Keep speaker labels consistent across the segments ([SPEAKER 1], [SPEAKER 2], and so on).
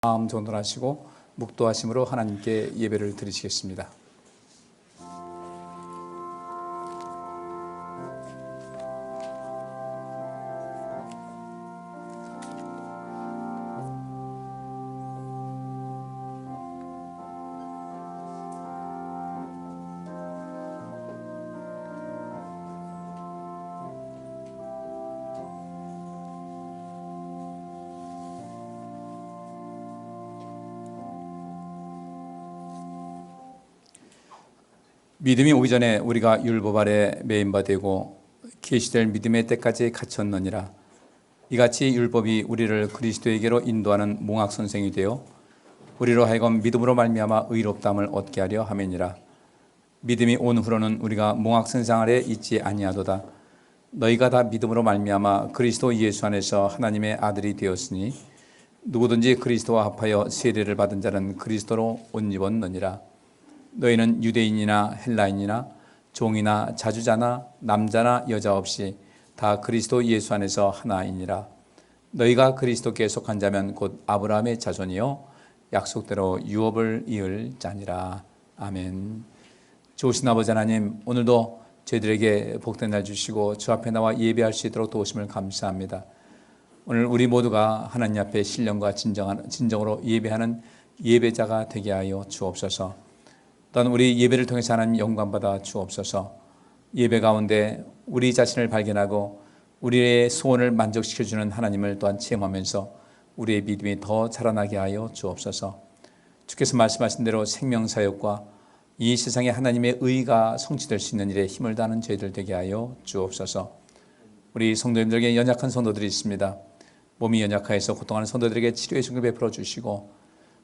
[SPEAKER 1] 마음 전환하시고 묵도하심으로 하나님께 예배를 드리시겠습니다. 믿음이 오기 전에 우리가 율법 아래 매인 바 되고 계시될 믿음의 때까지 갇혔느니라. 이같이 율법이 우리를 그리스도에게로 인도하는 몽학 선생이 되어 우리로 하여금 믿음으로 말미암아 의롭다함을 얻게 하려 함이니라. 믿음이 온 후로는 우리가 몽학 선생 아래 있지 아니하도다. 너희가 다 믿음으로 말미암아 그리스도 예수 안에서 하나님의 아들이 되었으니 누구든지 그리스도와 합하여 세례를 받은 자는 그리스도로 옷 입었느니라. 너희는 유대인이나 헬라인이나 종이나 자주자나 남자나 여자 없이 다 그리스도 예수 안에서 하나이니라. 너희가 그리스도께 속한 자면 곧 아브라함의 자손이요 약속대로 유업을 이을 자니라. 아멘. 좋으신 아버지 하나님, 오늘도 저희들에게 복된 날 주시고 주 앞에 나와 예배할 수 있도록 도우심을 감사합니다. 오늘 우리 모두가 하나님 앞에 신령과 진정으로 예배하는 예배자가 되게 하여 주옵소서. 또한 우리 예배를 통해서 하나님 영광받아 주옵소서. 예배 가운데 우리 자신을 발견하고 우리의 소원을 만족시켜주는 하나님을 또한 체험하면서 우리의 믿음이 더 자라나게 하여 주옵소서. 주께서 말씀하신 대로 생명사역과 이 세상에 하나님의 의가 성취될 수 있는 일에 힘을 다하는 저희들 되게 하여 주옵소서. 우리 성도님들에게 연약한 성도들이 있습니다. 몸이 연약하여서 고통하는 성도들에게 치료의 성령 베풀어 주시고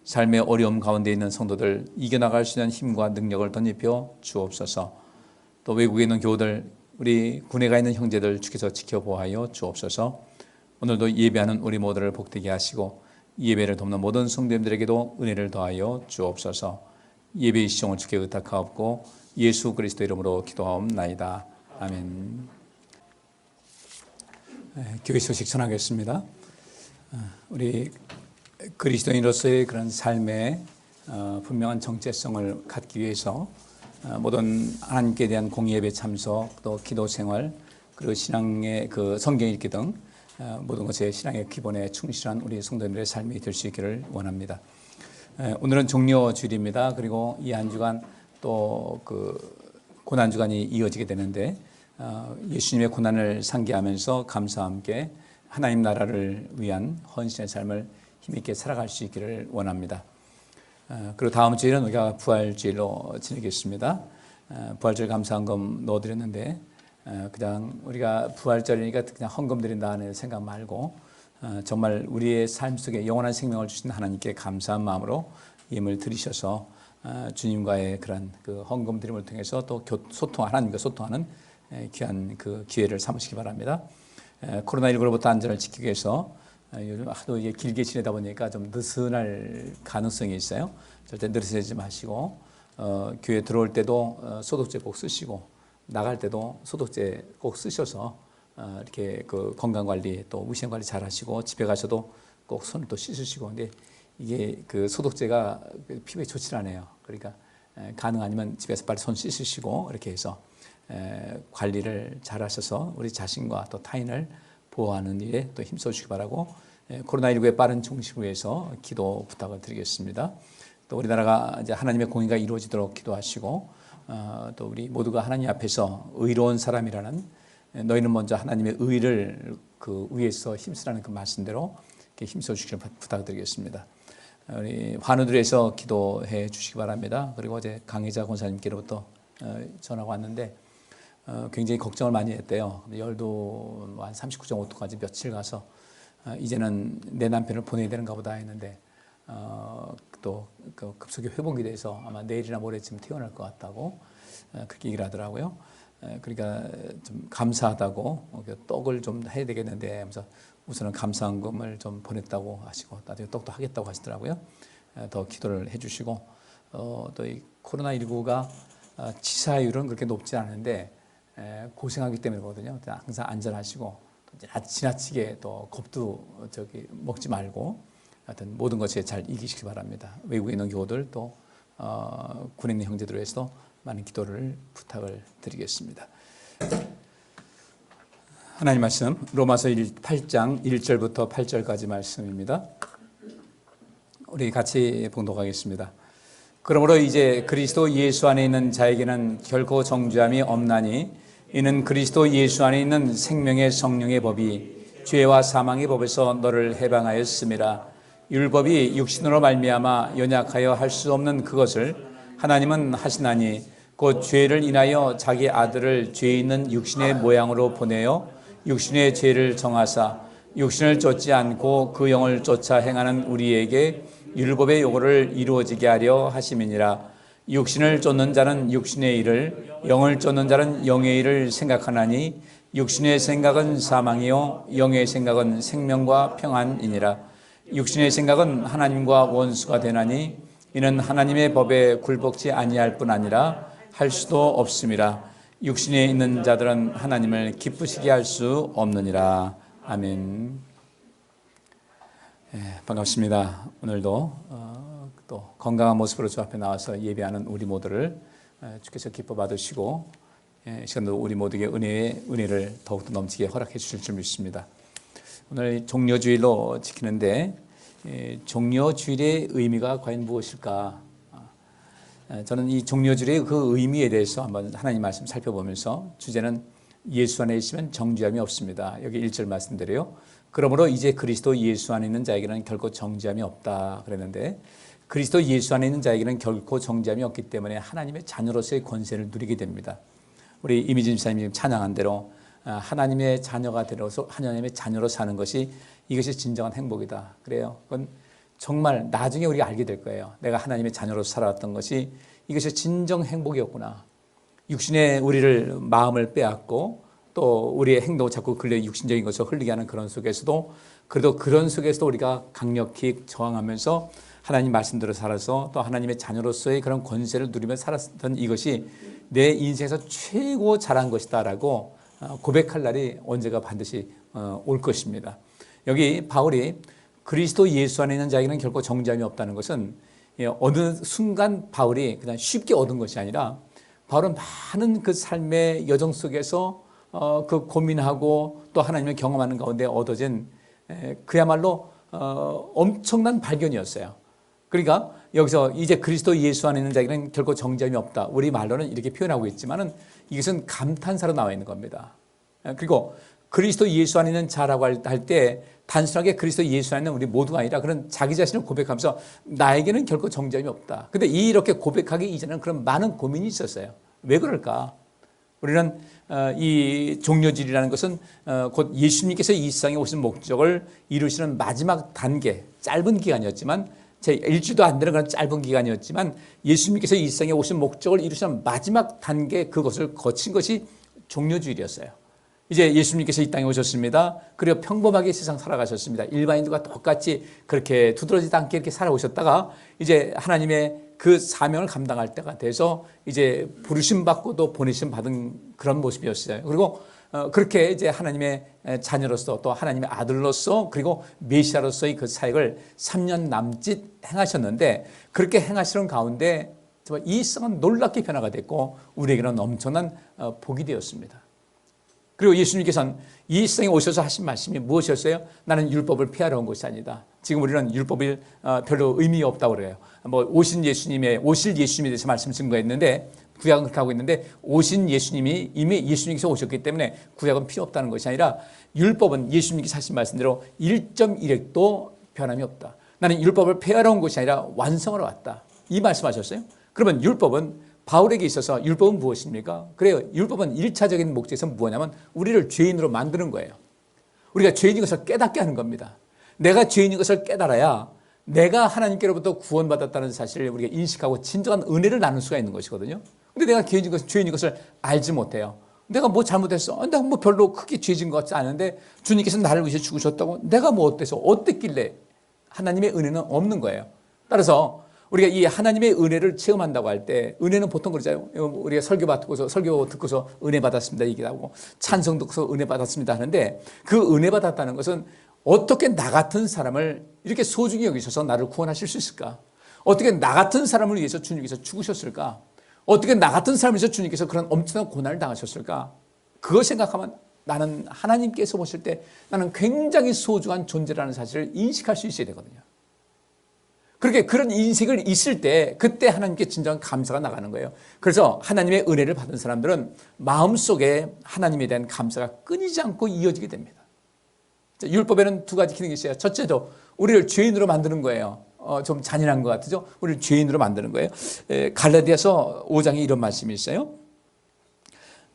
[SPEAKER 1] 삶의 어려움 가운데 있는 성도들 이겨나갈 수 있는 힘과 능력을 덧입혀 주옵소서. 또 외국에 있는 교우들, 우리 군에 가 있는 형제들 주께서 지켜보아여 주옵소서. 오늘도 예배하는 우리 모두를 복되게 하시고 예배를 돕는 모든 성도님들에게도 은혜를 더하여 주옵소서. 예배의 시종을 주께 의탁하옵고 예수 그리스도 이름으로 기도하옵나이다. 아멘. 교회 소식 전하겠습니다. 우리 그리스도인으로서의 그런 삶의 분명한 정체성을 갖기 위해서 모든 하나님께 대한 공예배 참석, 또 기도 생활, 그리고 신앙의 그 성경 읽기 등 모든 것의 신앙의 기본에 충실한 우리 성도님들의 삶이 될 수 있기를 원합니다. 오늘은 종려 주일입니다. 그리고 이 한 주간 또 그 고난 주간이 이어지게 되는데 예수님의 고난을 상기하면서 감사와 함께 하나님 나라를 위한 헌신의 삶을 힘있게 살아갈 수 있기를 원합니다. 그리고 다음 주일은 우리가 부활주일로 지내겠습니다. 부활주일 감사헌금 넣어드렸는데 그냥 우리가 부활절이니까 그냥 헌금 드린다 하는 생각 말고 정말 우리의 삶 속에 영원한 생명을 주신 하나님께 감사한 마음으로 예물 드리셔서 주님과의 그런 그 헌금 드림을 통해서 또 하나님과 소통하는 귀한 그 기회를 삼으시기 바랍니다. 코로나19로부터 안전을 지키기 위해서 요즘 하도 이게 길게 지내다 보니까 좀 느슨할 가능성이 있어요. 절대 느슨하지 마시고 교회 들어올 때도 소독제 꼭 쓰시고 나갈 때도 소독제 꼭 쓰셔서 이렇게 그 건강 관리 또 위생 관리 잘 하시고 집에 가셔도 꼭 손을 또 씻으시고. 근데 이게 그 소독제가 피부에 좋지 않아요. 그러니까 가능 아니면 집에서 빨리 손 씻으시고 이렇게 해서 관리를 잘 하셔서 우리 자신과 또 타인을 보호하는 일에 또 힘써 주시기 바라고 코로나19의 빠른 종식을 위해서 기도 부탁을 드리겠습니다. 또 우리나라가 이제 하나님의 공의가 이루어지도록 기도하시고 또 우리 모두가 하나님 앞에서 의로운 사람이라는 너희는 먼저 하나님의 의를 그 위에서 힘쓰라는 그 말씀대로 힘써 주시기를 부탁드리겠습니다. 우리 환우들에서 기도해 주시기 바랍니다. 그리고 어제 강혜자 권사님께로부터 전화가 왔는데 굉장히 걱정을 많이 했대요. 열도 한 39.5도까지 며칠 가서 이제는 내 남편을 보내야 되는가 보다 했는데 또 급속히 회복이 돼서 아마 내일이나 모레쯤 태어날 것 같다고 그렇게 얘기를 하더라고요. 그러니까 좀 감사하다고 떡을 좀 해야 되겠는데 하면서 우선은 감사헌금을 좀 보냈다고 하시고 나중에 떡도 하겠다고 하시더라고요. 더 기도를 해주시고 또 이 코로나19가 치사율은 그렇게 높지 않은데 고생하기 때문이거든요. 항상 안전하시고 지나치게 또 겁도 먹지 말고 하여튼 모든 것에 잘 이기시기 바랍니다. 외국에 있는 교우들 또 군에 있는 형제들을 위해서도 많은 기도를 부탁을 드리겠습니다. 하나님 말씀 로마서 8장 1절부터 8절까지 말씀입니다. 우리 같이 봉독하겠습니다. 그러므로 이제 그리스도 예수 안에 있는 자에게는 결코 정죄함이 없나니 이는 그리스도 예수 안에 있는 생명의 성령의 법이 죄와 사망의 법에서 너를 해방하였음이라. 율법이 육신으로 말미암아 연약하여 할 수 없는 그것을 하나님은 하시나니 곧 죄를 인하여 자기 아들을 죄 있는 육신의 모양으로 보내어 육신의 죄를 정하사 육신을 쫓지 않고 그 영을 쫓아 행하는 우리에게 율법의 요구를 이루어지게 하려 하심이니라. 육신을 쫓는 자는 육신의 일을, 영을 쫓는 자는 영의 일을 생각하나니 육신의 생각은 사망이요 영의 생각은 생명과 평안이니라. 육신의 생각은 하나님과 원수가 되나니 이는 하나님의 법에 굴복지 아니할 뿐 아니라 할 수도 없음이라. 육신에 있는 자들은 하나님을 기쁘시게 할 수 없느니라. 아멘. 반갑습니다. 오늘도 또 건강한 모습으로 주 앞에 나와서 예배하는 우리 모두를 주께서 기뻐 받으시고 시간도 우리 모두에게 은혜를 더욱더 넘치게 허락해 주실 줄 믿습니다. 오늘 종려주일로 지키는데 종려주일의 의미가 과연 무엇일까? 저는 이 종려주일의 그 의미에 대해서 한번 하나님 말씀 살펴보면서 주제는 예수 안에 있으면 정죄함이 없습니다. 여기 1절 말씀대로요. 그러므로 이제 그리스도 예수 안에 있는 자에게는 결코 정죄함이 없다 그랬는데 그리스도 예수 안에 있는 자에게는 결코 정죄함이 없기 때문에 하나님의 자녀로서의 권세를 누리게 됩니다. 우리 이미진 집사님이 찬양한 대로 하나님의 자녀가 되어서 하나님의 자녀로 사는 것이 이것이 진정한 행복이다. 그래요. 그건 정말 나중에 우리가 알게 될 거예요. 내가 하나님의 자녀로 살아왔던 것이 이것이 진정 행복이었구나. 육신의 우리를 마음을 빼앗고 또 우리의 행동을 자꾸 근래 육신적인 것을 흘리게 하는 그런 속에서도 그래도 그런 속에서도 우리가 강력히 저항하면서 하나님 말씀대로 살아서 또 하나님의 자녀로서의 그런 권세를 누리며 살았던 이것이 내 인생에서 최고 잘한 것이다라고 고백할 날이 언제가 반드시 올 것입니다. 여기 바울이 그리스도 예수 안에 있는 자에게는 결코 정죄함이 없다는 것은 어느 순간 바울이 그냥 쉽게 얻은 것이 아니라 바울은 많은 그 삶의 여정 속에서 그 고민하고 또 하나님을 경험하는 가운데 얻어진 그야말로 엄청난 발견이었어요. 그러니까 여기서 이제 그리스도 예수 안에 있는 자에게는 결코 정죄함이 없다. 우리 말로는 이렇게 표현하고 있지만은 이것은 감탄사로 나와 있는 겁니다. 그리고 그리스도 예수 안에 있는 자라고 할 때 단순하게 그리스도 예수 안에 있는 우리 모두가 아니라 그런 자기 자신을 고백하면서 나에게는 결코 정죄함이 없다. 근데 이렇게 고백하기 이전에는 그런 많은 고민이 있었어요. 왜 그럴까? 우리는 이 종려주일이라는 것은 곧 예수님께서 이 세상에 오신 목적을 이루시는 마지막 단계, 짧은 기간이었지만 제 일주도 안 되는 그런 짧은 기간이었지만 예수님께서 이 세상에 오신 목적을 이루시는 마지막 단계 그것을 거친 것이 종려주일이었어요. 이제 예수님께서 이 땅에 오셨습니다. 그리고 평범하게 세상 살아가셨습니다. 일반인들과 똑같이 그렇게 두드러지지 않게 이렇게 살아오셨다가 이제 하나님의 그 사명을 감당할 때가 돼서 이제 부르심 받고도 보내심 받은 그런 모습이었어요. 그리고 그렇게 이제 하나님의 자녀로서 또 하나님의 아들로서 그리고 메시아로서의 그 사역을 3년 남짓 행하셨는데 그렇게 행하시는 가운데 이 세상은 놀랍게 변화가 됐고 우리에게는 엄청난 복이 되었습니다. 그리고 예수님께서는 이 세상에 오셔서 하신 말씀이 무엇이었어요? 나는 율법을 폐하러 온 것이 아니다. 지금 우리는 율법이 별로 의미 없다고 그래요. 오실 예수님에 대해서 말씀 증거했는데 구약은 그렇게 하고 있는데 오신 예수님이 이미 예수님께서 오셨기 때문에 구약은 필요 없다는 것이 아니라 율법은 예수님께서 하신 말씀대로 1.1획도 변함이 없다. 나는 율법을 폐하러 온 것이 아니라 완성하러 왔다. 이 말씀하셨어요. 그러면 율법은 바울에게 있어서 율법은 무엇입니까? 그래요. 율법은 1차적인 목적에서 뭐냐면 우리를 죄인으로 만드는 거예요. 우리가 죄인인 것을 깨닫게 하는 겁니다. 내가 죄인인 것을 깨달아야 내가 하나님께로부터 구원받았다는 사실을 우리가 인식하고 진정한 은혜를 나눌 수가 있는 것이거든요. 근데 내가 죄인인 것을 알지 못해요. 내가 뭐 잘못했어? 내가 뭐 별로 크게 죄진 것 같지 않은데 주님께서 나를 위해서 죽으셨다고 내가 뭐 어땠길래 하나님의 은혜는 없는 거예요. 따라서 우리가 이 하나님의 은혜를 체험한다고 할 때 은혜는 보통 그러잖아요. 우리가 설교 듣고서 은혜 받았습니다 얘기하고 찬송 듣고서 은혜 받았습니다 하는데 그 은혜 받았다는 것은 어떻게 나 같은 사람을 이렇게 소중히 여기셔서 나를 구원하실 수 있을까? 어떻게 나 같은 사람을 위해서 주님께서 죽으셨을까? 어떻게 나 같은 사람을 위해서 주님께서 그런 엄청난 고난을 당하셨을까? 그거 생각하면 나는 하나님께서 보실 때 나는 굉장히 소중한 존재라는 사실을 인식할 수 있어야 되거든요. 그렇게 그런 인식을 있을 때 그때 하나님께 진정한 감사가 나가는 거예요. 그래서 하나님의 은혜를 받은 사람들은 마음속에 하나님에 대한 감사가 끊이지 않고 이어지게 됩니다. 율법에는 두 가지 기능이 있어요. 첫째도 우리를 죄인으로 만드는 거예요. 좀 잔인한 것 같죠? 우리를 죄인으로 만드는 거예요. 갈라디아서 5장에 이런 말씀이 있어요.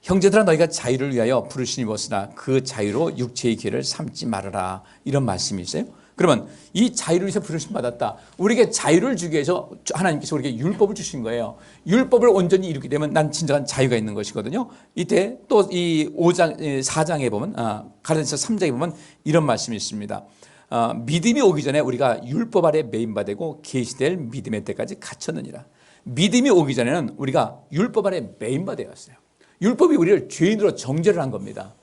[SPEAKER 1] 형제들아 너희가 자유를 위하여 부르신 입었으나 그 자유로 육체의 기회를 삼지 말아라. 이런 말씀이 있어요. 그러면 이 자유를 위해서 부르심 받았다. 우리에게 자유를 주기 위해서 하나님께서 우리에게 율법을 주신 거예요. 율법을 온전히 이루게 되면 난 진정한 자유가 있는 것이거든요. 이때 또 이 5장, 4장에 보면, 갈라디아서 3장에 보면 이런 말씀이 있습니다. 믿음이 오기 전에 우리가 율법 아래 매인바되고 계시될 믿음의 때까지 갇혔느니라. 믿음이 오기 전에는 우리가 율법 아래 매인바되었어요. 율법이 우리를 죄인으로 정죄를 한 겁니다.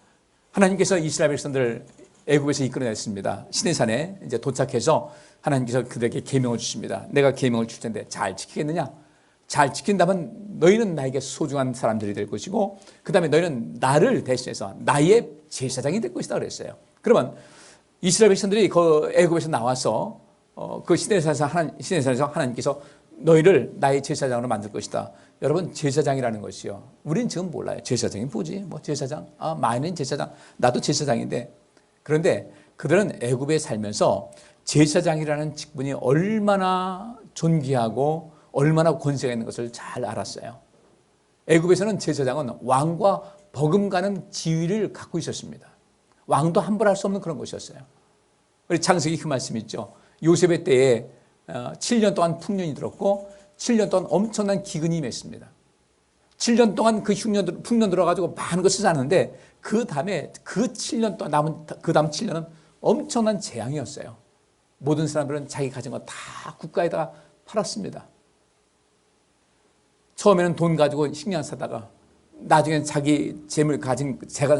[SPEAKER 1] 하나님께서 이스라엘 백성들 애굽에서 이끌어냈습니다. 시내산에 이제 도착해서 하나님께서 그들에게 계명을 주십니다. 내가 계명을 줄 텐데 잘 지키겠느냐? 잘 지킨다면 너희는 나에게 소중한 사람들이 될 것이고 그 다음에 너희는 나를 대신해서 나의 제사장이 될 것이다 그랬어요. 그러면 이스라엘 백성들이 그 애굽에서 나와서 그 시내산에서 하나님께서 너희를 나의 제사장으로 만들 것이다. 여러분 제사장이라는 것이요. 우리는 지금 몰라요. 제사장이 뭐지? 뭐 제사장? 마이는 제사장. 나도 제사장인데. 그런데 그들은 애굽에 살면서 제사장이라는 직분이 얼마나 존귀하고 얼마나 권세가 있는 것을 잘 알았어요. 애굽에서는 제사장은 왕과 버금가는 지위를 갖고 있었습니다. 왕도 함부로 할 수 없는 그런 것이었어요. 우리 창세기 그 말씀이 있죠. 요셉의 때에 7년 동안 풍년이 들었고 7년 동안 엄청난 기근이 임했습니다. 7년 동안 그 풍년 들어가지고 많은 것을 사는데 그 다음에 그 7년 동안 남은 그 다음 7년은 엄청난 재앙이었어요. 모든 사람들은 자기 가진 거 다 국가에다가 팔았습니다. 처음에는 돈 가지고 식량 사다가 나중엔 자기 재물 가진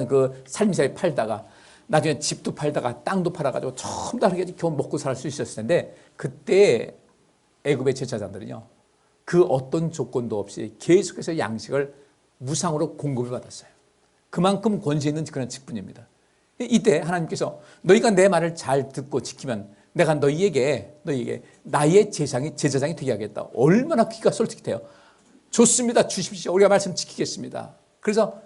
[SPEAKER 1] 그 삶사에 팔다가 나중에 집도 팔다가 땅도 팔아가지고 전부 다 그렇게 겨우 먹고 살 수 있었을 텐데 그때 애굽의 제사장들은요 그 어떤 조건도 없이 계속해서 양식을 무상으로 공급을 받았어요. 그만큼 권세 있는 그런 직분입니다. 이때 하나님께서 너희가 내 말을 잘 듣고 지키면 내가 너희에게 나의 제사장이 되게 하겠다. 얼마나 귀가 솔직해요. 좋습니다. 주십시오. 우리가 말씀 지키겠습니다. 그래서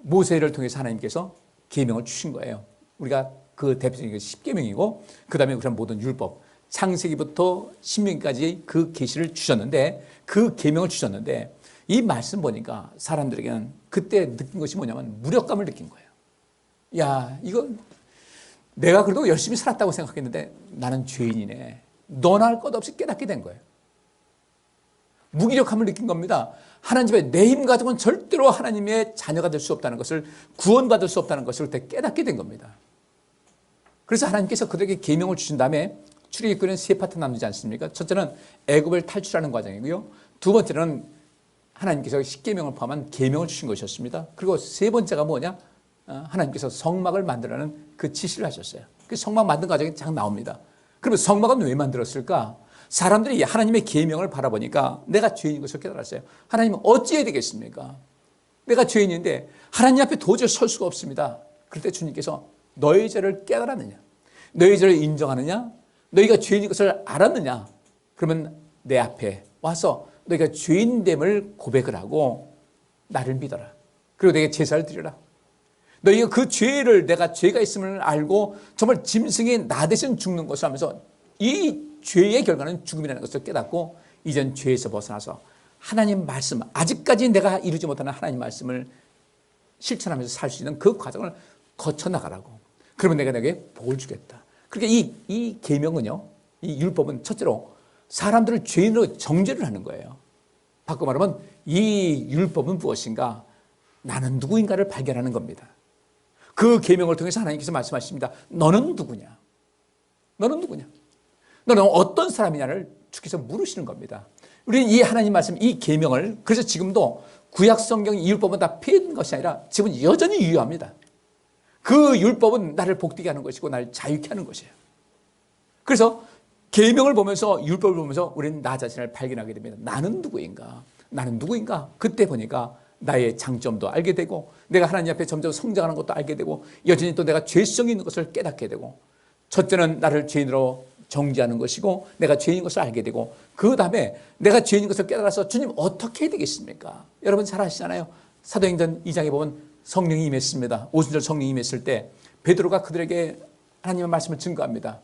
[SPEAKER 1] 모세를 통해서 하나님께서 계명을 주신 거예요. 우리가 그 대표적인 게 10계명이고 그 다음에 우선 모든 율법 창세기부터 신명기까지 그 계시를 주셨는데 그 계명을 주셨는데 이 말씀 보니까 사람들에게는 그때 느낀 것이 뭐냐면 무력감을 느낀 거예요. 야, 이거 내가 그래도 열심히 살았다고 생각했는데 나는 죄인이네. 너나 할 것 없이 깨닫게 된 거예요. 무기력함을 느낀 겁니다. 하나님의 내 힘 가지고는 절대로 하나님의 자녀가 될 수 없다는 것을 구원받을 수 없다는 것을 그때 깨닫게 된 겁니다. 그래서 하나님께서 그들에게 계명을 주신 다음에 출애굽기는 세 파트 나누지 않습니까? 첫째는 애굽을 탈출하는 과정이고요. 두 번째는 하나님께서 십계명을 포함한 계명을 주신 것이었습니다. 그리고 세 번째가 뭐냐? 하나님께서 성막을 만들라는 그 지시를 하셨어요. 그 성막 만든 과정이 쫙 나옵니다. 그러면 성막은 왜 만들었을까? 사람들이 하나님의 계명을 바라보니까 내가 죄인인 것을 깨달았어요. 하나님은 어찌해야 되겠습니까? 내가 죄인인데 하나님 앞에 도저히 설 수가 없습니다. 그럴 때 주님께서 너의 죄를 깨달았느냐? 너의 죄를 인정하느냐? 너희가 죄인인 것을 알았느냐? 그러면 내 앞에 와서 너희가 죄인됨을 고백을 하고 나를 믿어라. 그리고 내게 제사를 드려라. 너희가 그 죄를 내가 죄가 있음을 알고 정말 짐승이 나 대신 죽는 것을 하면서 이 죄의 결과는 죽음이라는 것을 깨닫고 이젠 죄에서 벗어나서 하나님 말씀, 아직까지 내가 이루지 못하는 하나님 말씀을 실천하면서 살 수 있는 그 과정을 거쳐나가라고. 그러면 내가 너에게 복을 주겠다. 그러니까 이 계명은요, 이 율법은 첫째로 사람들을 죄인으로 정죄를 하는 거예요. 바꿔 말하면 이 율법은 무엇인가? 나는 누구인가를 발견하는 겁니다. 그 계명을 통해서 하나님께서 말씀하십니다. 너는 누구냐? 너는 누구냐? 너는 어떤 사람이냐를 주께서 물으시는 겁니다. 우리는 이 하나님 말씀, 이 계명을 그래서 지금도 구약 성경 이 율법은 다 폐해된 것이 아니라 지금은 여전히 유효합니다. 그 율법은 나를 복되게 하는 것이고 나를 자유케 하는 것이에요. 그래서 계명을 보면서, 율법을 보면서 우리는 나 자신을 발견하게 됩니다. 나는 누구인가? 나는 누구인가? 그때 보니까 나의 장점도 알게 되고, 내가 하나님 앞에 점점 성장하는 것도 알게 되고, 여전히 또 내가 죄성이 있는 것을 깨닫게 되고, 첫째는 나를 죄인으로 정죄하는 것이고, 내가 죄인인 것을 알게 되고, 그 다음에 내가 죄인인 것을 깨달아서 주님 어떻게 해야 되겠습니까? 여러분 잘 아시잖아요. 사도행전 2장에 보면 성령이 임했습니다. 오순절 성령이 임했을 때 베드로가 그들에게 하나님의 말씀을 증거합니다.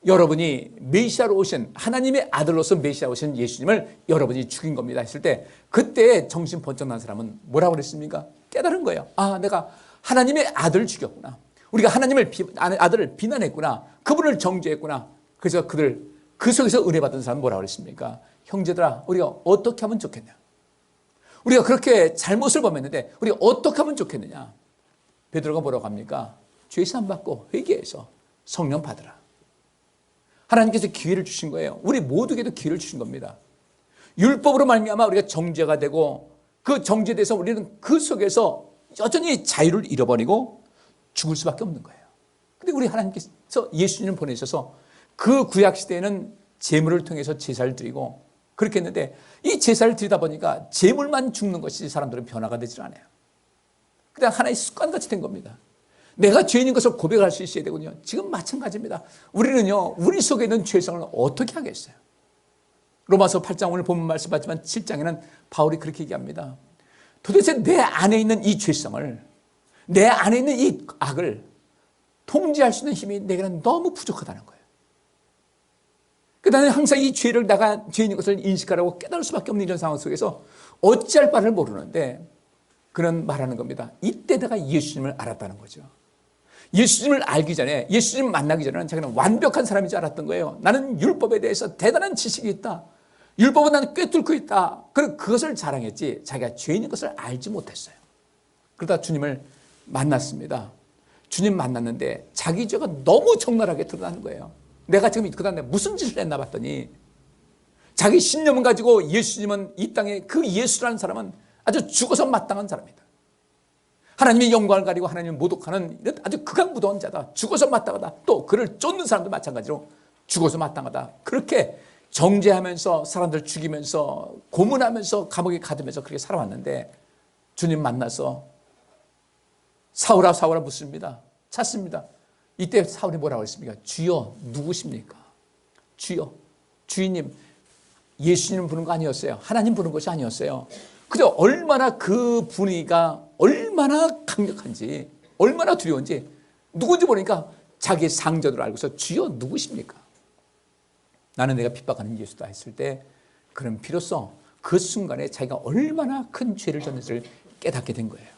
[SPEAKER 1] 여러분이 메시아로 오신, 하나님의 아들로서 메시아로 오신 예수님을 여러분이 죽인 겁니다 했을 때, 그때 정신 번쩍 난 사람은 뭐라고 그랬습니까? 깨달은 거예요. 아, 내가 하나님의 아들을 죽였구나. 우리가 하나님을 아들을 비난했구나. 그분을 정죄했구나. 그래서 그 속에서 은혜 받은 사람은 뭐라고 그랬습니까? 형제들아, 우리가 어떻게 하면 좋겠냐? 우리가 그렇게 잘못을 범했는데 우리가 어떻게 하면 좋겠느냐? 베드로가 뭐라고 합니까? 죄 사함 받고 회개해서 성령 받으라. 하나님께서 기회를 주신 거예요. 우리 모두에게도 기회를 주신 겁니다. 율법으로 말미암아 우리가 정죄가 되고, 그 정죄돼서 우리는 그 속에서 여전히 자유를 잃어버리고 죽을 수밖에 없는 거예요. 근데 우리 하나님께서 예수님을 보내셔서 그 구약 시대에는 제물을 통해서 제사를 드리고 그렇게 했는데, 이 제사를 드리다 보니까 제물만 죽는 것이 사람들은 변화가 되질 않아요. 그냥 하나의 습관같이 된 겁니다. 내가 죄인인 것을 고백할 수 있어야 되군요. 지금 마찬가지입니다. 우리는요, 우리 속에 있는 죄성을 어떻게 하겠어요? 로마서 8장 오늘 본문 말씀 봤지만 7장에는 바울이 그렇게 얘기합니다. 도대체 내 안에 있는 이 죄성을, 내 안에 있는 이 악을 통제할 수 있는 힘이 내게는 너무 부족하다는 거예요. 나는 항상 이 죄를 내가 죄인인 것을 인식하라고 깨달을 수밖에 없는 이런 상황 속에서 어찌할 바를 모르는데, 그는 말하는 겁니다. 이때 내가 예수님을 알았다는 거죠. 예수님을 알기 전에, 예수님 만나기 전에는 자기는 완벽한 사람인 줄 알았던 거예요. 나는 율법에 대해서 대단한 지식이 있다. 율법은 나는 꿰뚫고 있다. 그것을 자랑했지 자기가 죄인인 것을 알지 못했어요. 그러다 주님을 만났습니다. 주님 만났는데 자기 죄가 너무 적나라하게 드러나는 거예요. 내가 지금 그다음에 무슨 짓을 했나 봤더니, 자기 신념을 가지고 예수님은 이 땅에, 그 예수라는 사람은 아주 죽어서 마땅한 사람이다. 하나님의 영광을 가리고 하나님을 모독하는 아주 극악무도한 자다. 죽어서 마땅하다. 또 그를 쫓는 사람도 마찬가지로 죽어서 마땅하다. 그렇게 정죄하면서 사람들 죽이면서 고문하면서 감옥에 가두면서 그렇게 살아왔는데, 주님 만나서 사울아 사울아 묻습니다. 찾습니다. 이때 사울이 뭐라고 했습니까? 주여 누구십니까? 주여, 주인님, 예수님 부른 거 아니었어요. 하나님 부른 것이 아니었어요. 그저 얼마나 그 분위기가 얼마나 강력한지, 얼마나 두려운지, 누군지 모르니까 자기의 상전으로 알고서 주여 누구십니까? 나는 내가 핍박하는 예수다 했을 때, 그는 비로소 그 순간에 자기가 얼마나 큰 죄를 졌는지를 깨닫게 된 거예요.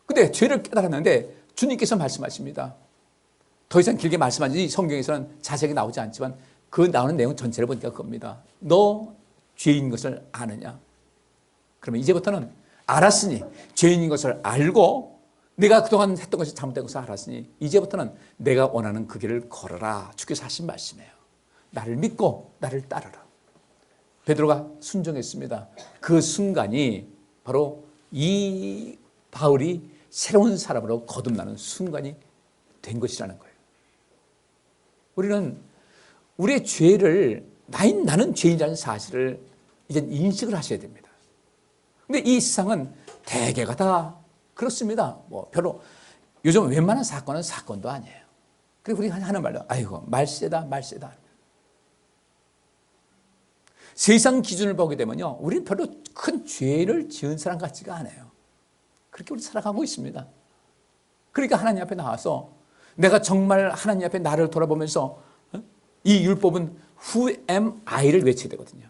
[SPEAKER 1] 근데 죄를 깨달았는데 주님께서 말씀하십니다. 더 이상 길게 말씀하지 성경에서는 자세하게 나오지 않지만 그 나오는 내용 전체를 보니까 그겁니다. 너 죄인 것을 아느냐? 그러면 이제부터는 알았으니, 죄인인 것을 알고 내가 그동안 했던 것이 잘못된 것을 알았으니 이제부터는 내가 원하는 그 길을 걸어라. 주께서 하신 말씀이에요. 나를 믿고 나를 따르라. 베드로가 순종했습니다. 그 순간이 바로 이 바울이 새로운 사람으로 거듭나는 순간이 된 것이라는 거예요. 우리는 우리의 죄를, 나는 죄인이라는 사실을 이제 인식을 하셔야 됩니다. 근데 이 세상은 대개가 다 그렇습니다. 별로 요즘 웬만한 사건은 사건도 아니에요. 그리고 우리가 하는 말로, 아이고 말세다. 세상 기준을 보게 되면요, 우리는 별로 큰 죄를 지은 사람 같지가 않아요. 그렇게 우리 살아가고 있습니다. 그러니까 하나님 앞에 나와서 내가 정말 하나님 앞에 나를 돌아보면서 이 율법은 Who am I를 외쳐야 되거든요.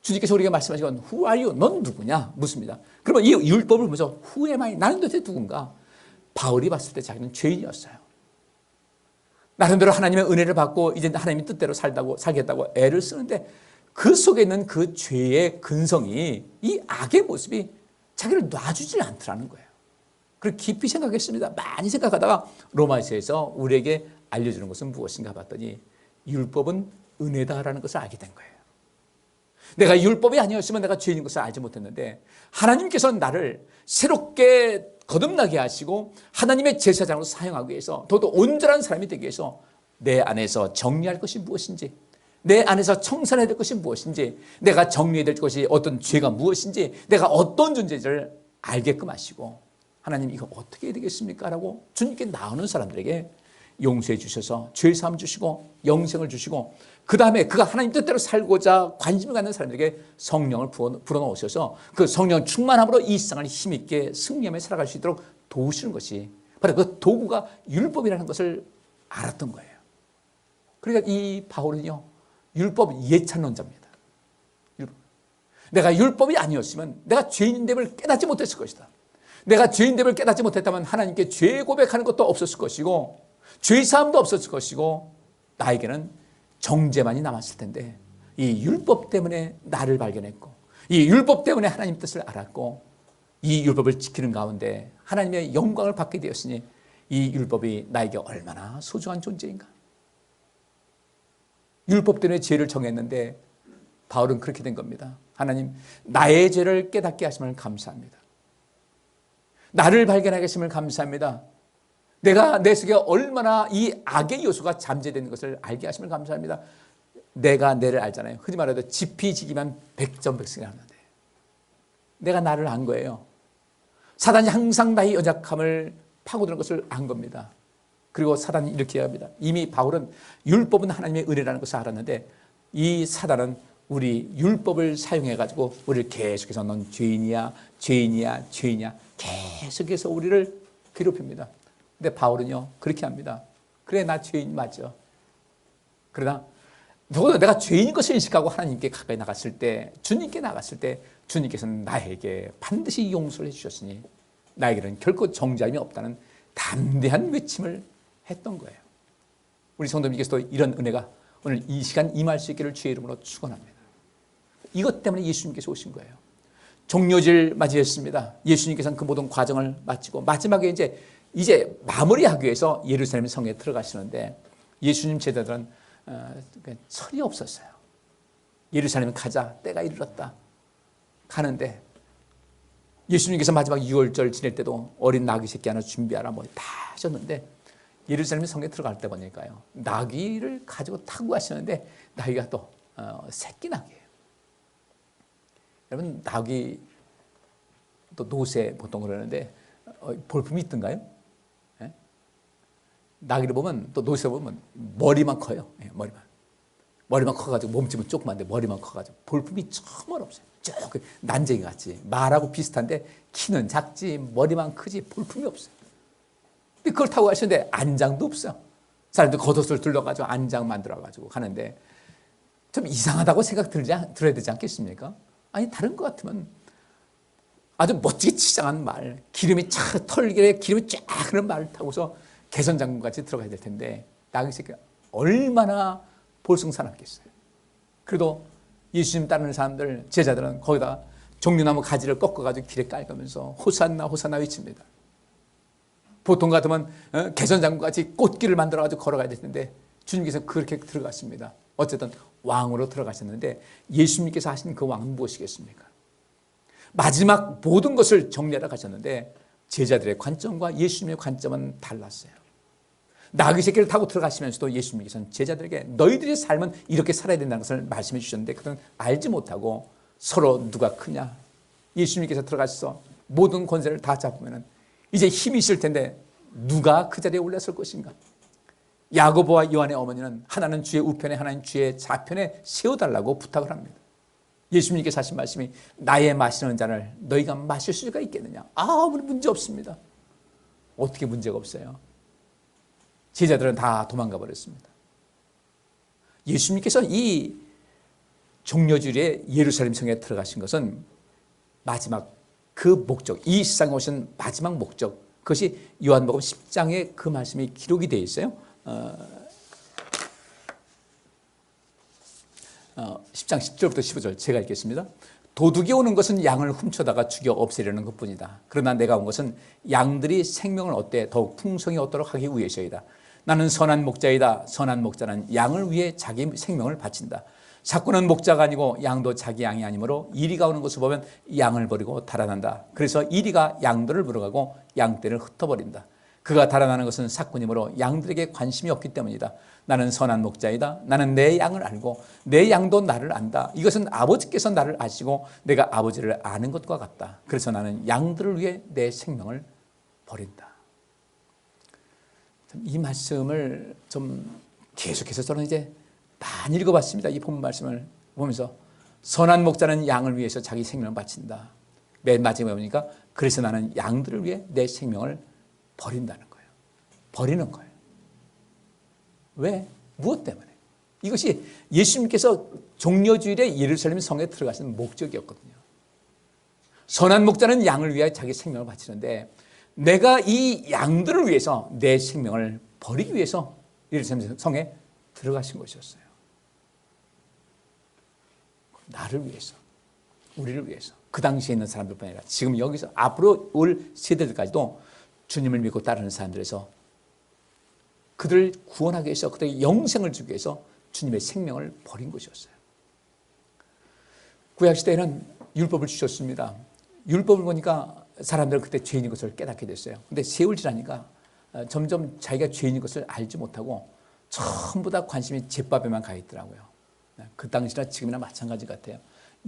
[SPEAKER 1] 주님께서 우리가 말씀하시건 Who are you? 넌 누구냐? 묻습니다. 그러면 이 율법을 보면서 Who am I? 나는 도대체 누군가? 바울이 봤을 때 자기는 죄인이었어요. 나름대로 하나님의 은혜를 받고 이제 하나님의 뜻대로 살겠다고 애를 쓰는데, 그 속에 있는 그 죄의 근성이, 이 악의 모습이 자기를 놔주질 않더라는 거예요. 그리고 깊이 생각했습니다. 많이 생각하다가 로마서에서 우리에게 알려주는 것은 무엇인가 봤더니 율법은 은혜다라는 것을 알게 된 거예요. 내가 율법이 아니었으면 내가 죄인인 것을 알지 못했는데, 하나님께서 나를 새롭게 거듭나게 하시고 하나님의 제사장으로 사용하기 위해서 더더 온전한 사람이 되기 위해서 내 안에서 정리할 것이 무엇인지, 내 안에서 청산해야 될 것이 무엇인지, 내가 정리해야 될 것이 어떤 죄가 무엇인지, 내가 어떤 존재를 알게끔 하시고, 하나님 이거 어떻게 해야 되겠습니까? 라고 주님께 나오는 사람들에게 용서해 주셔서 죄사함 주시고 영생을 주시고, 그 다음에 그가 하나님 뜻대로 살고자 관심을 갖는 사람들에게 성령을 불어넣으셔서 그 성령 충만함으로 이 세상을 힘있게 승리하며 살아갈 수 있도록 도우시는 것이 바로 그 도구가 율법이라는 것을 알았던 거예요. 그러니까 이 바울은요, 율법 예찬론자입니다. 내가 율법이 아니었으면 내가 죄인됨을 깨닫지 못했을 것이다. 내가 죄인됨을 깨닫지 못했다면 하나님께 죄 고백하는 것도 없었을 것이고 죄사함도 없었을 것이고 나에게는 정죄만이 남았을 텐데, 이 율법 때문에 나를 발견했고 이 율법 때문에 하나님 뜻을 알았고 이 율법을 지키는 가운데 하나님의 영광을 받게 되었으니 이 율법이 나에게 얼마나 소중한 존재인가. 율법 때문에 죄를 정했는데 바울은 그렇게 된 겁니다. 하나님, 나의 죄를 깨닫게 하심을 감사합니다. 나를 발견하게 하심을 감사합니다. 내가 내 속에 얼마나 이 악의 요소가 잠재되는 것을 알게 하심을 감사합니다. 내가 내를 알잖아요. 흔히 말해도 지피지기만 백전백승이 하는데 내가 나를 안 거예요. 사단이 항상 나의 연약함을 파고드는 것을 안 겁니다. 그리고 사단이 이렇게 합니다. 이미 바울은 율법은 하나님의 은혜라는 것을 알았는데 이 사단은 우리 율법을 사용해가지고 우리를 계속해서 넌 죄인이야, 죄인이야, 죄인이야 계속해서 우리를 괴롭힙니다. 근데 바울은요 그렇게 합니다. 그래, 나 죄인 맞아. 그러나 누구도 내가 죄인인 것을 인식하고 하나님께 가까이 나갔을 때, 주님께 나갔을 때 주님께서는 나에게 반드시 용서를 해주셨으니 나에게는 결코 정죄함이 없다는 담대한 외침을 했던 거예요. 우리 성도님께서도 이런 은혜가 오늘 이 시간 임할 수 있기를 주의 이름으로 축원합니다. 이것 때문에 예수님께서 오신 거예요. 종료질 맞이했습니다. 예수님께서는 그 모든 과정을 마치고 마지막에 이제 마무리하기 위해서 예루살렘 성에 들어가시는데 예수님 제자들은 철이 없었어요. 예루살렘 가자, 때가 이르렀다. 가는데 예수님께서 마지막 6월절 지낼 때도 어린 나귀 새끼 하나 준비하라 뭐 다 하셨는데 예루살렘 성에 들어갈 때 보니까요, 나귀를 가지고 타고 가시는데 나귀가 또 새끼 나귀예요. 여러분, 나귀 또 노새 보통 그러는데 볼품이 있던가요? 네? 나귀를 보면, 또 노새 보면 머리만 커요. 네, 머리만 커가지고 몸집은 조그만데 머리만 커가지고 볼품이 정말 없어요. 쭉 난쟁이 같이, 말하고 비슷한데 키는 작지 머리만 크지 볼품이 없어요. 근데 그걸 타고 가시는데 안장도 없어요. 사람들 겉옷을 둘러가지고 안장 만들어가지고 가는데 좀 이상하다고 생각 들어야 되지 않겠습니까? 아니, 다른 것 같으면 아주 멋지게 치장한 말, 기름이 털길에 기름이 쫙 흐르는 말을 타고서 개선장군같이 들어가야 될 텐데 나귀 새끼가 얼마나 볼숭사납겠어요. 그래도 예수님 따르는 사람들, 제자들은 거기다 종려나무 가지를 꺾어가지고 길에 깔면서 호산나 호산나 외칩니다. 보통 같으면 개선장군같이 꽃길을 만들어가지고 걸어가야 될 텐데 주님께서 그렇게 들어갔습니다. 어쨌든 왕으로 들어가셨는데 예수님께서 하신 그 왕은 무엇이겠습니까? 마지막 모든 것을 정리하러 가셨는데 제자들의 관점과 예수님의 관점은 달랐어요. 나귀 새끼를 타고 들어가시면서도 예수님께서는 제자들에게 너희들의 삶은 이렇게 살아야 된다는 것을 말씀해 주셨는데 그들은 알지 못하고 서로 누가 크냐. 예수님께서 들어가셔서 모든 권세를 다 잡으면 이제 힘이 있을 텐데 누가 그 자리에 올랐을 것인가. 야고보와 요한의 어머니는 하나는 주의 우편에 하나는 주의 좌편에 세워달라고 부탁을 합니다. 예수님께서 하신 말씀이 나의 마시는 잔을 너희가 마실 수가 있겠느냐. 아무리 문제 없습니다. 어떻게 문제가 없어요? 제자들은 다 도망가 버렸습니다. 예수님께서 이 종려주일에 예루살렘 성에 들어가신 것은 마지막 그 목적, 이 세상에 오신 마지막 목적, 그것이 요한복음 10장에 그 말씀이 기록이 되어 있어요. 10장 10절부터 15절 제가 읽겠습니다. 도둑이 오는 것은 양을 훔쳐다가 죽여 없애려는 것뿐이다. 그러나 내가 온 것은 양들이 생명을 얻되 더욱 풍성히 얻도록 하기 위해서이다. 나는 선한 목자이다. 선한 목자는 양을 위해 자기 생명을 바친다. 삭구는 목자가 아니고 양도 자기 양이 아니므로 이리가 오는 것을 보면 양을 버리고 달아난다. 그래서 이리가 양들을 물어가고 양떼를 흩어버린다. 그가 달아나는 것은 삭구니므로 양들에게 관심이 없기 때문이다. 나는 선한 목자이다. 나는 내 양을 알고 내 양도 나를 안다. 이것은 아버지께서 나를 아시고 내가 아버지를 아는 것과 같다. 그래서 나는 양들을 위해 내 생명을 버린다. 이 말씀을 좀 계속해서 저는 이제 많이 읽어봤습니다. 이 본문 말씀을 보면서 선한 목자는 양을 위해서 자기 생명을 바친다. 맨 마지막에 보니까 그래서 나는 양들을 위해 내 생명을 버린다는 거예요. 버리는 거예요. 왜? 무엇 때문에? 이것이 예수님께서 종려주일에 예루살렘 성에 들어가시는 목적이었거든요. 선한 목자는 양을 위하여 자기 생명을 바치는데 내가 이 양들을 위해서 내 생명을 버리기 위해서 예루살렘 성에 들어가신 것이었어요. 나를 위해서, 우리를 위해서, 그 당시에 있는 사람들뿐 아니라 지금 여기서 앞으로 올 세대들까지도 주님을 믿고 따르는 사람들에서 그들을 구원하기 위해서, 그들에게 영생을 주기 위해서 주님의 생명을 버린 것이었어요. 구약시대에는 율법을 주셨습니다. 율법을 보니까 사람들은 그때 죄인인 것을 깨닫게 됐어요. 근데 세월 지나니까 점점 자기가 죄인인 것을 알지 못하고 전부 다 관심이 제밥에만 가 있더라고요. 그 당시나 지금이나 마찬가지 같아요.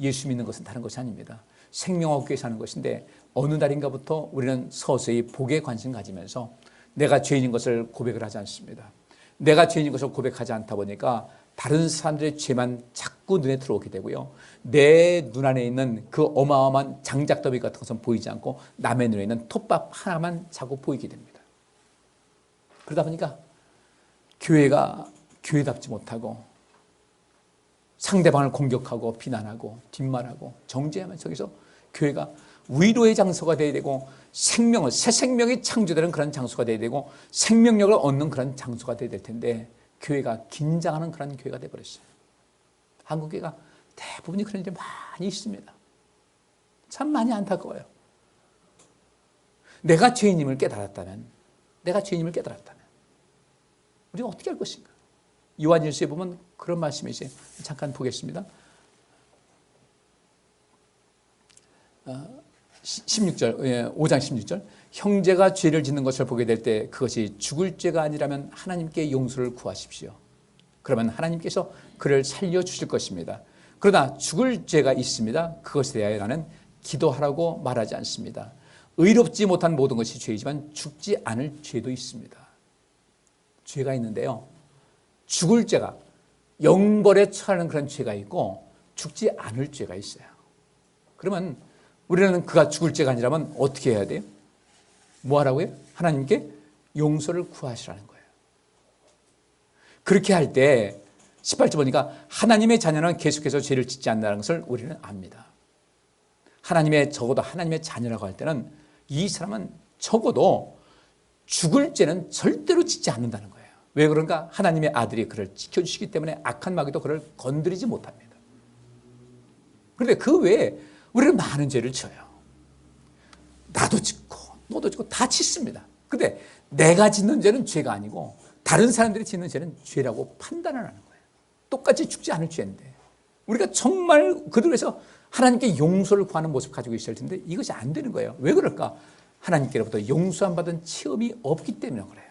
[SPEAKER 1] 예수 믿는 것은 다른 것이 아닙니다. 생명 얻기 위해 사는 것인데 어느 날인가부터 우리는 서서히 복에 관심 가지면서 내가 죄인인 것을 고백을 하지 않습니다. 내가 죄인인 것을 고백하지 않다 보니까 다른 사람들의 죄만 자꾸 눈에 들어오게 되고요. 내 눈 안에 있는 그 어마어마한 장작더미 같은 것은 보이지 않고 남의 눈에 있는 톱밥 하나만 자꾸 보이게 됩니다. 그러다 보니까 교회가 교회답지 못하고 상대방을 공격하고 비난하고 뒷말하고 정죄하면 저기서 교회가 위로의 장소가 되어야 되고 생명을, 새 생명이 창조되는 그런 장소가 되어야 되고 생명력을 얻는 그런 장소가 되어야 될 텐데 교회가 긴장하는 그런 교회가 되어버렸어요. 한국 교회가 대부분이 그런 일이 많이 있습니다. 참 많이 안타까워요. 내가 죄인임을 깨달았다면 우리가 어떻게 할 것인가? 요한일서에 보면 그런 말씀이 있어요. 잠깐 보겠습니다. 16절, 5장 16절. 형제가 죄를 짓는 것을 보게 될 때 그것이 죽을 죄가 아니라면 하나님께 용서를 구하십시오. 그러면 하나님께서 그를 살려주실 것입니다. 그러나 죽을 죄가 있습니다. 그것에 대하여 나는 기도하라고 말하지 않습니다. 의롭지 못한 모든 것이 죄이지만 죽지 않을 죄도 있습니다. 죄가 있는데요. 죽을 죄가, 영벌에 처하는 그런 죄가 있고 죽지 않을 죄가 있어요. 그러면 우리는 그가 죽을 죄가 아니라면 어떻게 해야 돼요? 뭐 하라고요? 하나님께 용서를 구하시라는 거예요. 그렇게 할 때 18절 보니까 하나님의 자녀는 계속해서 죄를 짓지 않는다는 것을 우리는 압니다. 적어도 하나님의 자녀라고 할 때는 이 사람은 적어도 죽을 죄는 절대로 짓지 않는다는 거예요. 왜 그런가? 하나님의 아들이 그를 지켜주시기 때문에 악한 마귀도 그를 건드리지 못합니다. 그런데 그 외에 우리는 많은 죄를 져요. 나도 짓고 너도 짓고 다 짓습니다. 근데 내가 짓는 죄는 죄가 아니고 다른 사람들이 짓는 죄는 죄라고 판단을 하는 거예요. 똑같이 죽지 않을 죄인데 우리가 정말 그들에서 하나님께 용서를 구하는 모습 가지고 있을 텐데 이것이 안 되는 거예요. 왜 그럴까? 하나님께로부터 용서 안 받은 체험이 없기 때문에 그래요.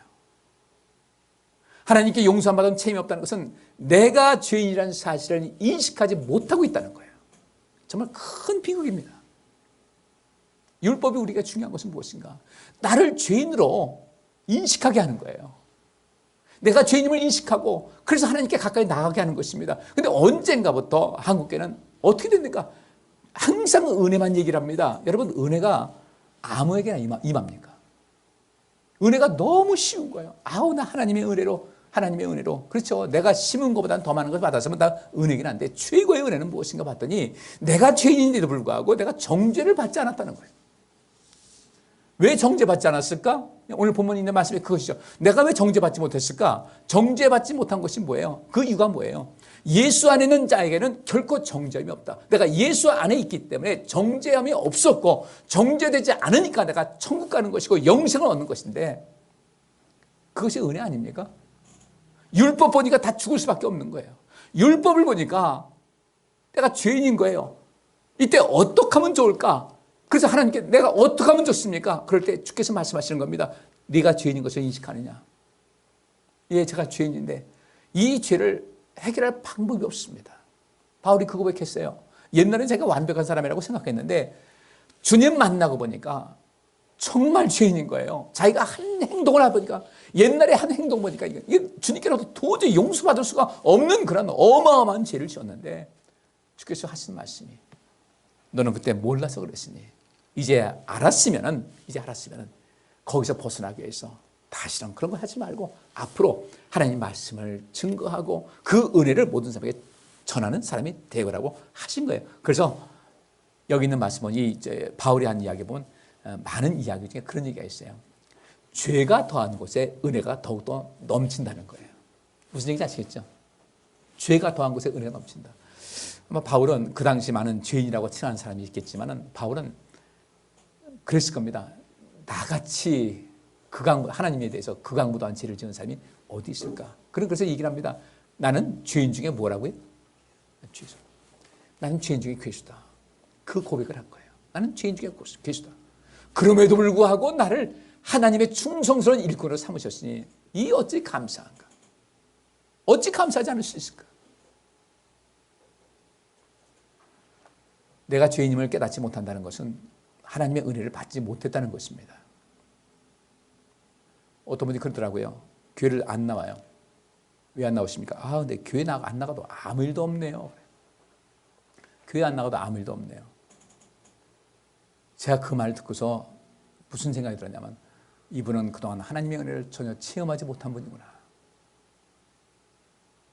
[SPEAKER 1] 하나님께 용서 안 받은 체험이 없다는 것은 내가 죄인이라는 사실을 인식하지 못하고 있다는 거예요. 정말 큰 비극입니다. 율법이 우리가 중요한 것은 무엇인가? 나를 죄인으로 인식하게 하는 거예요. 내가 죄인임을 인식하고 그래서 하나님께 가까이 나가게 하는 것입니다. 그런데 언젠가부터 한국교회는 어떻게 됩니까? 항상 은혜만 얘기를 합니다. 여러분, 은혜가 아무에게나 임합니까? 은혜가 너무 쉬운 거예요. 아우, 나 하나님의 은혜로. 그렇죠. 내가 심은 것보다는 더 많은 걸 받았으면 다 은혜긴 한데 최고의 은혜는 무엇인가 봤더니 내가 죄인인데도 불구하고 내가 정죄를 받지 않았다는 거예요. 왜 정죄받지 않았을까? 오늘 본문에 있는 말씀이 그것이죠. 내가 왜 정죄받지 못했을까? 정죄받지 못한 것이 뭐예요? 그 이유가 뭐예요? 예수 안에 있는 자에게는 결코 정죄함이 없다. 내가 예수 안에 있기 때문에 정죄함이 없었고 정죄되지 않으니까 내가 천국 가는 것이고 영생을 얻는 것인데 그것이 은혜 아닙니까? 율법 보니까 다 죽을 수밖에 없는 거예요. 율법을 보니까 내가 죄인인 거예요. 이때 어떻게 하면 좋을까? 그래서 하나님께 내가 어떻게 하면 좋습니까? 그럴 때 주께서 말씀하시는 겁니다. 네가 죄인인 것을 인식하느냐? 예, 제가 죄인인데 이 죄를 해결할 방법이 없습니다. 바울이 그 고백했어요. 옛날엔 제가 완벽한 사람이라고 생각했는데 주님 만나고 보니까 정말 죄인인 거예요. 자기가 한 행동을 해보니까, 옛날에 한 행동 보니까 이게 주님께로부터 도저히 용서받을 수가 없는 그런 어마어마한 죄를 지었는데 주께서 하신 말씀이, 너는 그때 몰라서 그랬으니 이제 알았으면은 거기서 벗어나기 위해서 다시는 그런 거 하지 말고 앞으로 하나님 말씀을 증거하고 그 은혜를 모든 사람에게 전하는 사람이 되거라고 하신 거예요. 그래서 여기 있는 말씀은 이제 바울이 한 이야기 보면 많은 이야기 중에 그런 얘기가 있어요. 죄가 더한 곳에 은혜가 더욱더 넘친다는 거예요. 무슨 얘기인지 아시겠죠? 죄가 더한 곳에 은혜가 넘친다. 아마 바울은 그 당시 많은 죄인이라고 칭하는 사람이 있겠지만 바울은 그랬을 겁니다. 나같이 하나님에 대해서 극악무도한 죄를 지은 사람이 어디 있을까? 그래서 얘기를 합니다. 나는 죄인 중에 뭐라고요? 죄수. 나는 죄인 중에 괴수다. 그 고백을 한 거예요. 나는 죄인 중에 괴수다. 그럼에도 불구하고 나를 하나님의 충성스러운 일꾼으로 삼으셨으니 이 어찌 감사한가? 어찌 감사하지 않을 수 있을까? 내가 죄인임을 깨닫지 못한다는 것은 하나님의 은혜를 받지 못했다는 것입니다. 어떤 분이 그러더라고요. 교회를 안 나와요. 왜 안 나오십니까? 근데 교회 안 나가도 아무 일도 없네요. 교회 안 나가도 아무 일도 없네요. 제가 그 말을 듣고서 무슨 생각이 들었냐면, 이분은 그동안 하나님의 은혜를 전혀 체험하지 못한 분이구나.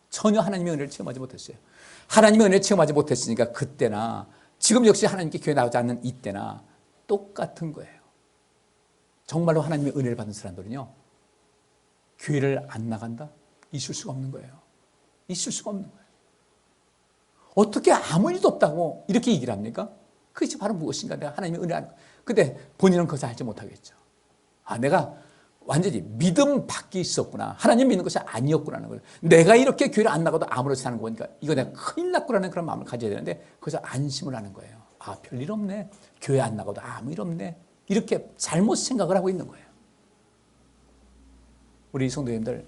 [SPEAKER 1] 전혀 하나님의 은혜를 체험하지 못했어요. 하나님의 은혜를 체험하지 못했으니까 그때나 지금 역시 하나님께 교회 나오지 않는 이때나 똑같은 거예요. 정말로 하나님의 은혜를 받은 사람들은요, 교회를 안 나간다? 있을 수가 없는 거예요. 있을 수가 없는 거예요. 어떻게 아무 일도 없다고 이렇게 얘기를 합니까? 그것이 바로 무엇인가? 내가 하나님의 은혜 근데 본인은 그것을 알지 못하겠죠. 내가 완전히 믿음 밖에 있었구나. 하나님 믿는 것이 아니었구나는 거예요. 내가 이렇게 교회를 안 나가도 아무렇지 사는 거 보니까 이거 내가 큰일 났구나는 그런 마음을 가져야 되는데, 그래서 안심을 하는 거예요. 별일 없네. 교회 안 나가도 아무 일 없네. 이렇게 잘못 생각을 하고 있는 거예요. 우리 성도님들,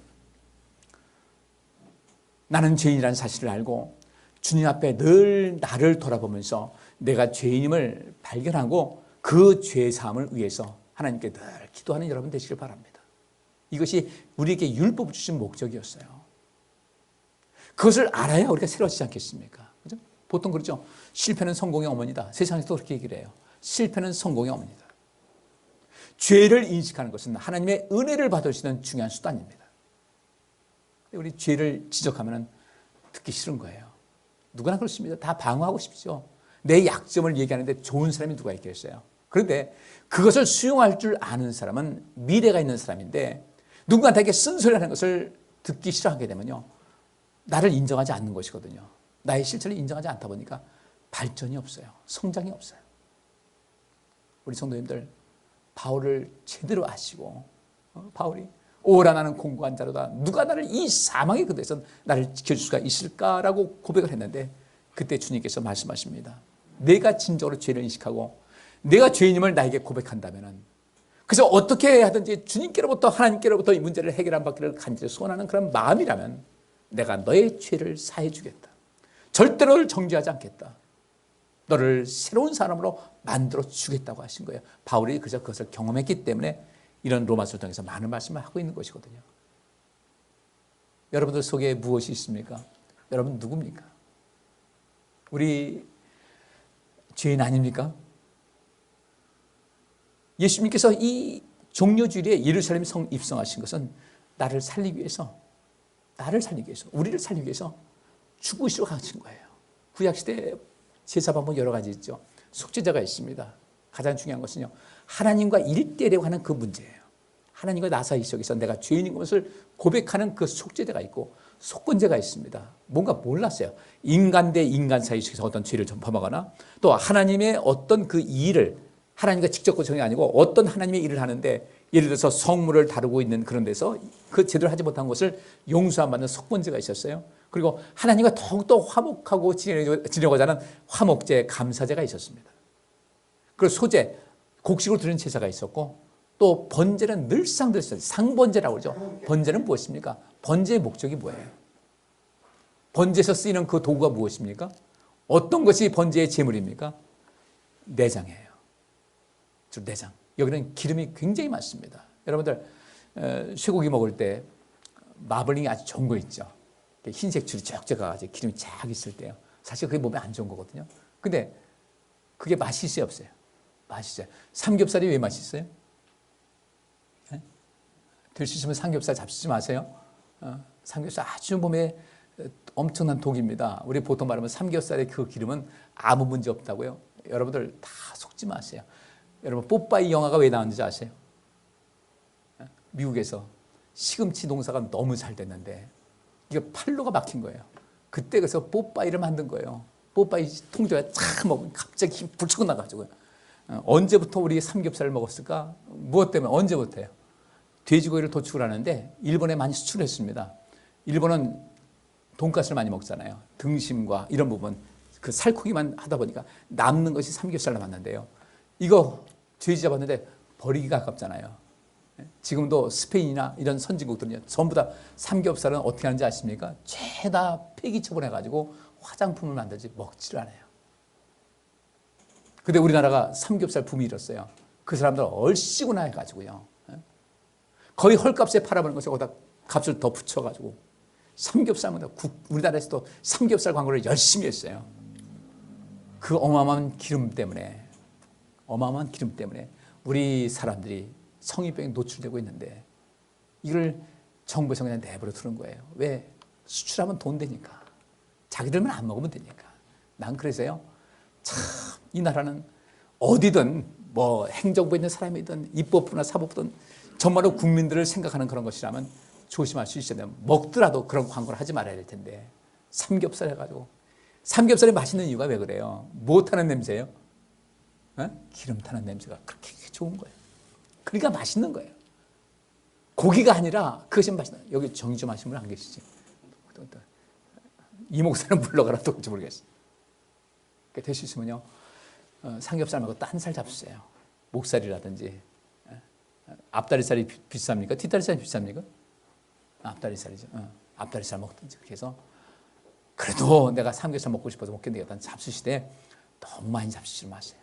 [SPEAKER 1] 나는 죄인이라는 사실을 알고 주님 앞에 늘 나를 돌아보면서 내가 죄인임을 발견하고 그 죄 사함을 위해서 하나님께 늘 기도하는 여러분 되시길 바랍니다. 이것이 우리에게 율법을 주신 목적이었어요. 그것을 알아야 우리가 새로워지지 않겠습니까? 그죠? 보통 그렇죠. 실패는 성공의 어머니다. 세상에서도 그렇게 얘기를 해요. 실패는 성공의 어머니다. 죄를 인식하는 것은 하나님의 은혜를 받을 수 있는 중요한 수단입니다. 우리 죄를 지적하면 듣기 싫은 거예요. 누구나 그렇습니다. 다 방어하고 싶죠. 내 약점을 얘기하는데 좋은 사람이 누가 있겠어요. 그런데 그것을 수용할 줄 아는 사람은 미래가 있는 사람인데, 누군가에게 쓴소리하는 것을 듣기 싫어하게 되면요, 나를 인정하지 않는 것이거든요. 나의 실체를 인정하지 않다 보니까 발전이 없어요. 성장이 없어요. 우리 성도님들, 바울을 제대로 아시고, 바울이 오라 나는 공고한 자로다. 누가 나를 이 사망의 그대에서 나를 지켜줄 수가 있을까라고 고백을 했는데, 그때 주님께서 말씀하십니다. 내가 진정으로 죄를 인식하고 내가 죄인임을 나에게 고백한다면, 그래서 어떻게 하든지 주님께로부터 하나님께로부터 이 문제를 해결받기를 간절히 소원하는 그런 마음이라면 내가 너의 죄를 사해 주겠다. 절대로 너를 정죄하지 않겠다. 너를 새로운 사람으로 만들어 주겠다고 하신 거예요. 바울이 그래서 그것을 경험했기 때문에 이런 로마서를 통해서 많은 말씀을 하고 있는 것이거든요. 여러분들 속에 무엇이 있습니까? 여러분 누굽니까? 우리 죄인 아닙니까? 예수님께서 이 종려주일에 예루살렘 성 입성하신 것은 나를 살리기 위해서, 우리를 살리기 위해서 죽으시러 가신 거예요. 구약시대 제사 방법 여러 가지 있죠. 속죄제가 있습니다. 가장 중요한 것은요, 하나님과 일대라고 하는 그 문제예요. 하나님과 나 사이 속에서 내가 죄인인 것을 고백하는 그 속죄제가 있고, 속건제가 있습니다. 뭔가 몰랐어요. 인간 대 인간 사이 속에서 어떤 죄를 범하거나, 또 하나님의 어떤 그 일을 하나님과 직접 고청이 아니고 어떤 하나님의 일을 하는데, 예를 들어서 성물을 다루고 있는 그런 데서 그 제대로 하지 못한 것을 용서 안 받는 속건제가 있었어요. 그리고 하나님과 더욱더 화목하고 지내고자 하는 화목제, 감사제가 있었습니다. 그리고 소제, 곡식으로 드리는 제사가 있었고, 또 번제는 늘상 드렸어요. 상번제라고 그러죠. 번제는 무엇입니까? 번제의 목적이 뭐예요? 번제에서 쓰이는 그 도구가 무엇입니까? 어떤 것이 번제의 제물입니까? 내장이에요. 주 내장. 여기는 기름이 굉장히 많습니다. 여러분들 쇠고기 먹을 때 마블링이 아주 좋은 거 있죠. 흰색 줄이 쫙 가가지고 기름이 쫙 있을 때요. 사실 그게 몸에 안 좋은 거거든요. 근데 그게 맛이 있어요, 없어요? 맛있어요. 삼겹살이 왜 맛있어요? 네? 될 수 있으면 삼겹살 잡수지 마세요. 삼겹살 아주 몸에 엄청난 독입니다. 우리 보통 말하면 삼겹살의 그 기름은 아무 문제 없다고요. 여러분들 다 속지 마세요. 여러분 뽀빠이 영화가 왜 나왔는지 아세요? 미국에서 시금치 농사가 너무 잘 됐는데 이게 팔로가 막힌 거예요. 그때 그래서 뽀빠이를 만든 거예요. 뽀빠이 통조에 쫙 먹으면 갑자기 힘 불치고 나가지고요. 언제부터 우리 삼겹살을 먹었을까? 무엇 때문에? 언제부터요? 돼지고기를 도축을 하는데 일본에 많이 수출했습니다. 일본은 돈가스를 많이 먹잖아요. 등심과 이런 부분, 그 살코기만 하다 보니까 남는 것이 삼겹살로 만든대요. 이거 돼지 잡았는데 버리기가 아깝잖아요. 지금도 스페인이나 이런 선진국들은요, 전부 다 삼겹살은 어떻게 하는지 아십니까? 죄다 폐기 처분해가지고 화장품을 만들지 먹지를 않아요. 근데 우리나라가 삼겹살 붐이 일었어요. 그 사람들 얼씨구나 해가지고요. 거의 헐값에 팔아버린 것에 거기다 값을 더 붙여가지고 삼겹살보다 우리나라에서도 삼겹살 광고를 열심히 했어요. 그 어마어마한 기름 때문에 우리 사람들이 성인병에 노출되고 있는데 이걸 정부에서 그냥 내버려 두는 거예요. 왜? 수출하면 돈 되니까. 자기들만 안 먹으면 되니까. 난 그래서요, 참 이 나라는 어디든 뭐 행정부에 있는 사람이든 입법부나 사법부든 정말로 국민들을 생각하는 그런 것이라면 조심할 수 있어야 돼요. 먹더라도 그런 광고를 하지 말아야 될 텐데. 삼겹살 해가지고. 삼겹살이 맛있는 이유가 왜 그래요? 뭐 타는 냄새예요? 기름 타는 냄새가 그렇게 좋은 거예요. 그러니까 맛있는 거예요. 고기가 아니라 그것이 맛있는 거예요. 여기 정의 좀 하시는 분 안 계시지? 이 목사는 물러가라 또 그런지 모르겠어요. 될 수 있으면요, 삼겹살 말고 딴 살 잡수세요. 목살이라든지. 앞다리살이 비쌉니까? 뒷다리살이 비쌉니까? 앞다리살이죠. 앞다리살 먹든지 그렇게 해서 그래도 내가 삼겹살 먹고 싶어서 먹게 되겠다는 잡수시되 너무 많이 잡수지 마세요.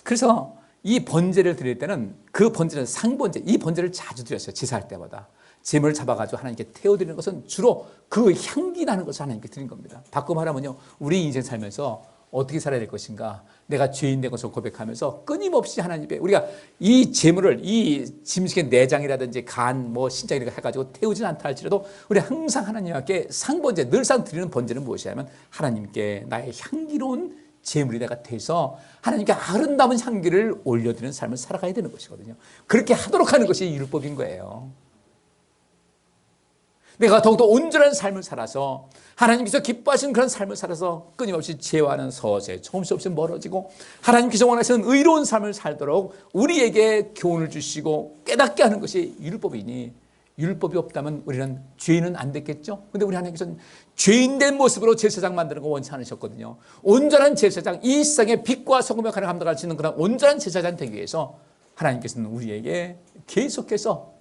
[SPEAKER 1] 그래서 이 번제를 드릴 때는 그 번제는 상번제, 이 번제를 자주 드렸어요. 제사할 때마다. 제물을 잡아가지고 하나님께 태워드리는 것은 주로 그 향기 나는 것을 하나님께 드린 겁니다. 바꿔 말하면요, 우리 인생 살면서 어떻게 살아야 될 것인가, 내가 죄인 된 것을 고백하면서 끊임없이 하나님께 우리가 이 제물을, 이 짐승의 내장이라든지 간, 신장 이렇게 해가지고 태우진 않다 할지라도 우리 항상 하나님 앞에 상번제, 늘상 드리는 번제는 무엇이냐면 하나님께 나의 향기로운 제물이 내가 돼서 하나님께 아름다운 향기를 올려드리는 삶을 살아가야 되는 것이거든요. 그렇게 하도록 하는 것이 율법인 거예요. 내가 더욱더 온전한 삶을 살아서 하나님께서 기뻐하시는 그런 삶을 살아서 끊임없이 죄와는 서서히 조금씩 멀어지고 하나님께서 원하시는 의로운 삶을 살도록 우리에게 교훈을 주시고 깨닫게 하는 것이 율법이니, 율법이 없다면 우리는 죄인은 안 됐겠죠. 그런데 우리 하나님께서는 죄인된 모습으로 제사장 만드는 거 원치 않으셨거든요. 온전한 제사장, 이 세상의 빛과 소금의 가를 감당할 수 있는 그런 온전한 제사장 되기 위해서 하나님께서는 우리에게 계속해서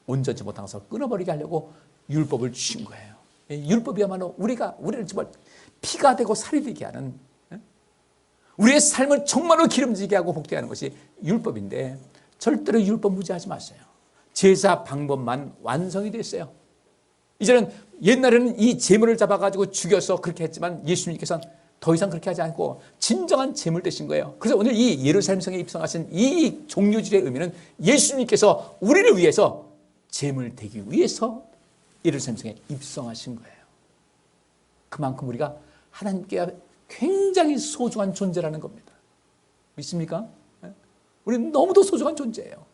[SPEAKER 1] 온전치 못한 것을 끊어버리게 하려고 율법을 주신 거예요. 율법이야말로 우리를 정말 피가 되고 살이 되게 하는, 우리의 삶을 정말로 기름지게 하고 복되게 하는 것이 율법인데 절대로 율법 무시하지 마세요. 제사 방법만 완성이 됐어요. 이제는 옛날에는 이 제물을 잡아가지고 죽여서 그렇게 했지만 예수님께서는 더 이상 그렇게 하지 않고 진정한 제물 되신 거예요. 그래서 오늘 이 예루살렘 성에 입성하신 이 종료절의 의미는 예수님께서 우리를 위해서 제물 되기 위해서 예루살렘 성에 입성하신 거예요. 그만큼 우리가 하나님께 굉장히 소중한 존재라는 겁니다. 믿습니까? 우리는 너무도 소중한 존재예요.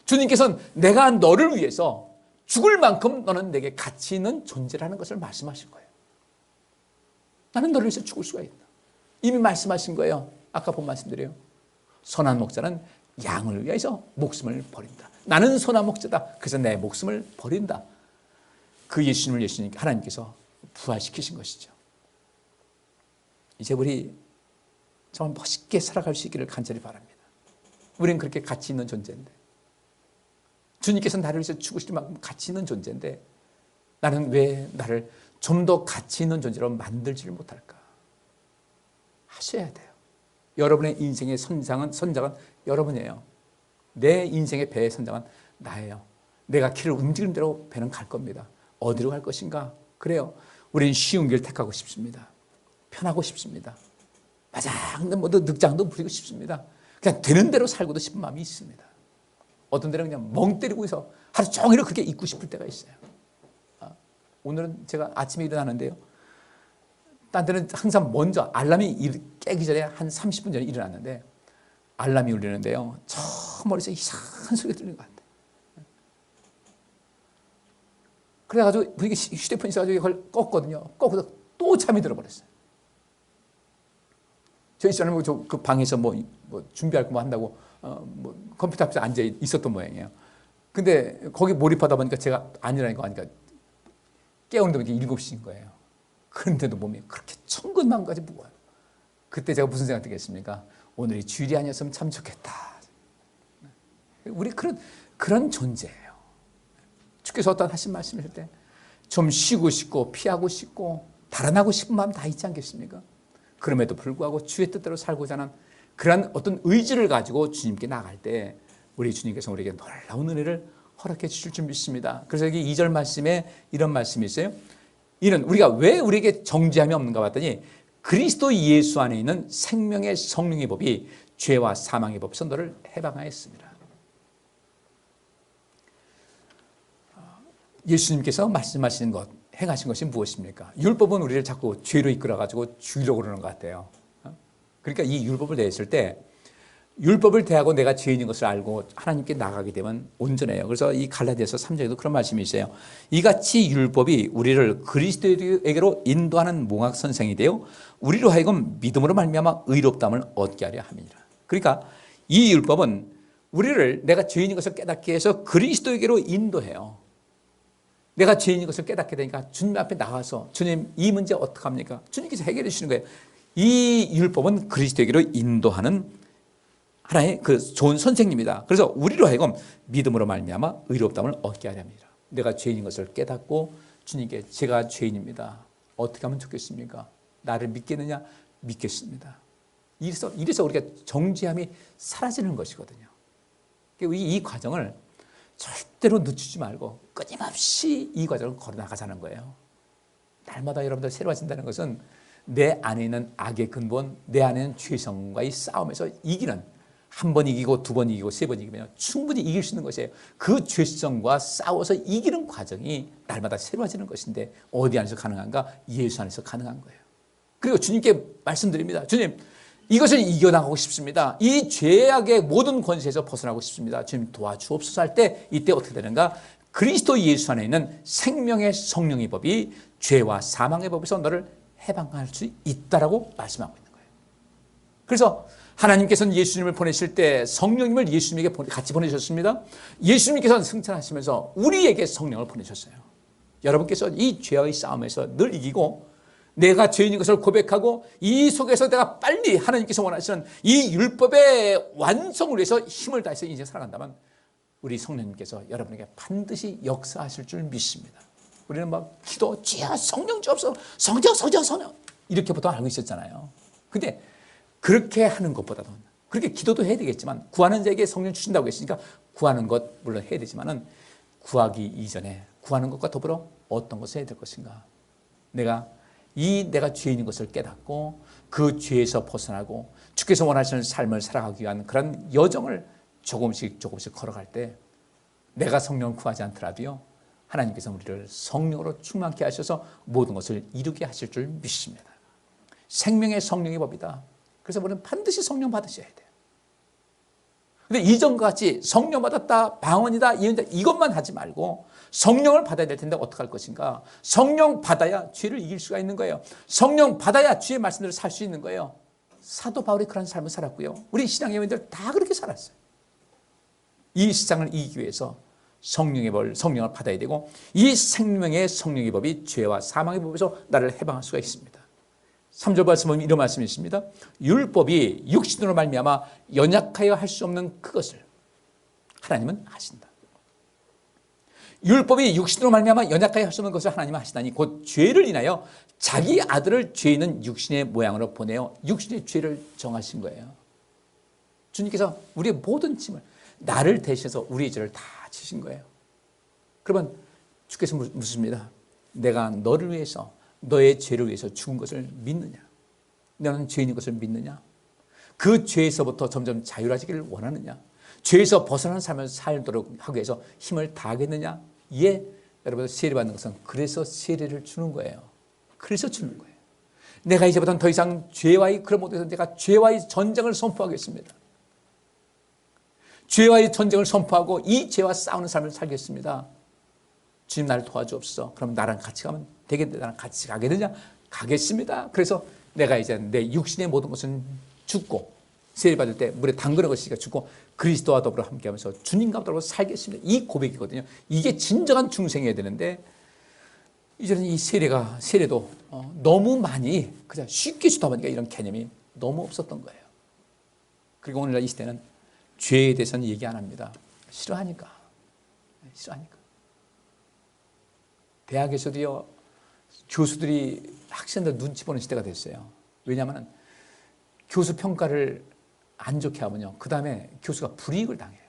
[SPEAKER 1] 주님께서는 내가 너를 위해서 죽을 만큼 너는 내게 가치 있는 존재라는 것을 말씀하신 거예요. 나는 너를 위해서 죽을 수가 있다. 이미 말씀하신 거예요. 아까 본 말씀드려요. 선한 목자는 양을 위해서 목숨을 버린다. 나는 선한 목자다. 그래서 내 목숨을 버린다. 그 예수님을 하나님께서 부활시키신 것이죠. 이제 우리 정말 멋있게 살아갈 수 있기를 간절히 바랍니다. 우리는 그렇게 가치 있는 존재인데, 주님께서 나를 위해서 죽으실 만큼 가치 있는 존재인데 나는 왜 나를 좀 더 가치 있는 존재로 만들지를 못할까? 하셔야 돼요. 여러분의 인생의 선장은 여러분이에요. 내 인생의 배의 선장은 나예요. 내가 키를 움직이는 대로 배는 갈 겁니다. 어디로 갈 것인가? 그래요. 우리는 쉬운 길 택하고 싶습니다. 편하고 싶습니다. 마장도 늑장도 부리고 싶습니다. 그냥 되는 대로 살고도 싶은 마음이 있습니다. 어떤 데는 그냥 멍 때리고 있어 하루 종일 그렇게 있고 싶을 때가 있어요. 오늘은 제가 아침에 일어나는데요, 딴 데는 항상 먼저 알람이 깨기 전에 한 30분 전에 일어났는데 알람이 울리는데요, 저 멀리서 이상한 소리가 들리는 것 같아요. 그래가지고 휴대폰이 있어가지고 이걸 껐거든요. 껐고서 또 잠이 들어버렸어요. 저희 집사람은 그 방에서 뭐 준비할 거 한다고 컴퓨터 앞에 앉아 있었던 모양이에요. 근데 거기 몰입하다 보니까 제가 안 일어나니까 하니까 깨우는데 보니까 7시인 거예요. 그런데도 몸이 그렇게 천근만까지 무거워요. 그때 제가 무슨 생각 들겠습니까? 오늘이 주일이 아니었으면 참 좋겠다. 우리 그런 존재예요. 주께서 어떤 하신 말씀이실 때 좀 쉬고 싶고 피하고 싶고 달아나고 싶은 마음 다 있지 않겠습니까? 그럼에도 불구하고 주의 뜻대로 살고자 하는 그런 어떤 의지를 가지고 주님께 나갈 때 우리 주님께서 우리에게 놀라운 은혜를 허락해 주실 줄 믿습니다. 그래서 여기 2절 말씀에 이런 말씀이 있어요. 이는 우리가 왜 우리에게 정죄함이 없는가 봤더니 그리스도 예수 안에 있는 생명의 성령의 법이 죄와 사망의 법에서 너를 해방하였습니다. 예수님께서 말씀하신 것, 행하신 것이 무엇입니까? 율법은 우리를 자꾸 죄로 이끌어가지고 죽이려고 그러는 것 같아요. 그러니까 이 율법을 대했을 때 율법을 대하고 내가 죄인인 것을 알고 하나님께 나가게 되면 온전해요. 그래서 이 갈라디아서 3장에도 그런 말씀이 있어요. 이같이 율법이 우리를 그리스도에게로 인도하는 몽학 선생이 되어 우리로 하여금 믿음으로 말미암아 의롭다함을 얻게 하려 함이니라. 그러니까 이 율법은 우리를 내가 죄인인 것을 깨닫게 해서 그리스도에게로 인도해요. 내가 죄인인 것을 깨닫게 되니까 주님 앞에 나와서 주님 이 문제 어떡합니까? 주님께서 해결해 주시는 거예요. 이 율법은 그리스도에게로 인도하는 하나의 그 좋은 선생님이다. 그래서 우리로 하여금 믿음으로 말미암아 의롭다함을 얻게 하려 합니다. 내가 죄인인 것을 깨닫고 주님께 제가 죄인입니다. 어떻게 하면 좋겠습니까? 나를 믿겠느냐? 믿겠습니다. 이래서 우리가 정죄함이 사라지는 것이거든요. 이 과정을 절대로 늦추지 말고 끊임없이 이 과정을 걸어나가자는 거예요. 날마다 여러분들 새로워진다는 것은 내 안에 있는 악의 근본, 내 안에 있는 죄성과의 싸움에서 이기는, 한 번 이기고 두 번 이기고 세 번 이기면 충분히 이길 수 있는 것이에요. 그 죄성과 싸워서 이기는 과정이 날마다 새로워지는 것인데 어디 안에서 가능한가? 예수 안에서 가능한 거예요. 그리고 주님께 말씀드립니다. 주님, 이것을 이겨나가고 싶습니다. 이 죄악의 모든 권세에서 벗어나고 싶습니다. 주님 도와주옵소서 할 때 이때 어떻게 되는가? 그리스도 예수 안에 있는 생명의 성령의 법이 죄와 사망의 법에서 너를 해방할 수 있다라고 말씀하고 있는 거예요. 그래서 하나님께서는 예수님을 보내실 때 성령님을 예수님에게 같이 보내셨습니다. 예수님께서는 승천하시면서 우리에게 성령을 보내셨어요. 여러분께서 이 죄와의 싸움에서 늘 이기고 내가 죄인인 것을 고백하고 이 속에서 내가 빨리 하나님께서 원하시는 이 율법의 완성을 위해서 힘을 다해서 인생 살아간다면 우리 성령님께서 여러분에게 반드시 역사하실 줄 믿습니다. 우리는 막 기도, 주여 성령 주옵소서, 성령 이렇게 보통 알고 있었잖아요. 근데 그렇게 하는 것보다도 그렇게 기도도 해야 되겠지만 구하는 자에게 성령 주신다고 했으니까 구하는 것 물론 해야 되지만은 구하기 이전에 구하는 것과 더불어 어떤 것을 해야 될 것인가? 내가 죄인인 것을 깨닫고 그 죄에서 벗어나고 주께서 원하시는 삶을 살아가기 위한 그런 여정을 조금씩 걸어갈 때 내가 성령을 구하지 않더라도요 하나님께서 우리를 성령으로 충만케 하셔서 모든 것을 이루게 하실 줄 믿습니다. 생명의 성령의 법이다. 그래서 우리는 반드시 성령 받으셔야 돼요. 근데 이전과 같이 성령 받았다, 방언이다, 이언이다 이것만 하지 말고 성령을 받아야 될 텐데 어떻게 할 것인가? 성령 받아야 죄를 이길 수가 있는 거예요. 성령 받아야 주의 말씀대로 살 수 있는 거예요. 사도 바울이 그런 삶을 살았고요. 우리 신앙의 회원들 다 그렇게 살았어요. 이 세상을 이기기 위해서 성령의 벌, 성령을 받아야 되고 이 생명의 성령의 법이 죄와 사망의 법에서 나를 해방할 수가 있습니다. 3절 말씀은 이런 말씀이 있습니다. 율법이 육신으로 말미암아 연약하여 할 수 없는 그것을 하나님은 하신다. 율법이 육신으로 말미암아 연약하여 할 수 없는 것을 하나님은 하시다니 곧 죄를 인하여 자기 아들을 죄 있는 육신의 모양으로 보내어 육신의 죄를 정하신 거예요. 주님께서 우리의 모든 짐을 나를 대신해서 우리의 죄를 다 지신 거예요. 그러면 주께서 묻습니다. 내가 너를 위해서 너의 죄를 위해서 죽은 것을 믿느냐? 너는 죄인인 것을 믿느냐? 그 죄에서부터 점점 자유로워지기를 원하느냐? 죄에서 벗어나는 삶을 살도록 하기 위해서 힘을 다하겠느냐? 예, 여러분 세례받는 것은 그래서 세례를 주는 거예요. 그래서 주는 거예요. 내가 이제부터는 더 이상 죄와의 그런 못해서 내가 죄와의 전쟁을 선포하겠습니다. 죄와의 전쟁을 선포하고 이 죄와 싸우는 삶을 살겠습니다. 주님 나를 도와주옵소서. 그럼 나랑 같이 가면 되겠는데 나랑 같이 가겠느냐? 가겠습니다. 그래서 내가 이제 내 육신의 모든 것은 죽고 세례받을 때 물에 담그는 것이 죽고 그리스도와 더불어 함께하면서 주님과 더불어 살겠습니다. 이 고백이거든요. 이게 진정한 중생이어야 되는데 이제는 이 세례도 너무 많이 그냥 쉽게 주다 보니까 이런 개념이 너무 없었던 거예요. 그리고 오늘날 이 시대는 죄에 대해서는 얘기 안 합니다. 싫어하니까. 대학에서도요, 교수들이 학생들 눈치 보는 시대가 됐어요. 왜냐하면 교수 평가를 안 좋게 하면요, 그 다음에 교수가 불이익을 당해요.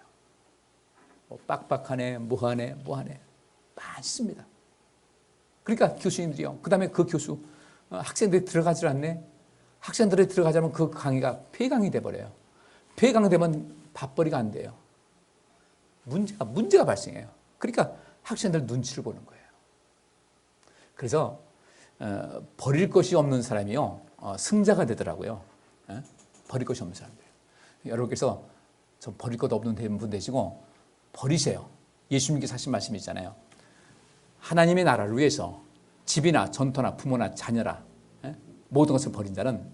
[SPEAKER 1] 뭐 빡빡하네, 뭐하네 많습니다. 그러니까 교수님들이요, 그 다음에 그 교수 학생들이 들어가질 않네. 학생들이 들어가자면 그 강의가 폐강이 돼버려요. 폐강되면 밥벌이가 안 돼요. 문제가 발생해요. 그러니까 학생들 눈치를 보는 거예요. 그래서 버릴 것이 없는 사람이요, 승자가 되더라고요. 버릴 것이 없는 사람들. 여러분께서 저 버릴 것 없는 분 되시고 버리세요. 예수님께서 하신 말씀이 있잖아요. 하나님의 나라를 위해서 집이나 전토나 부모나 자녀라 모든 것을 버린 자는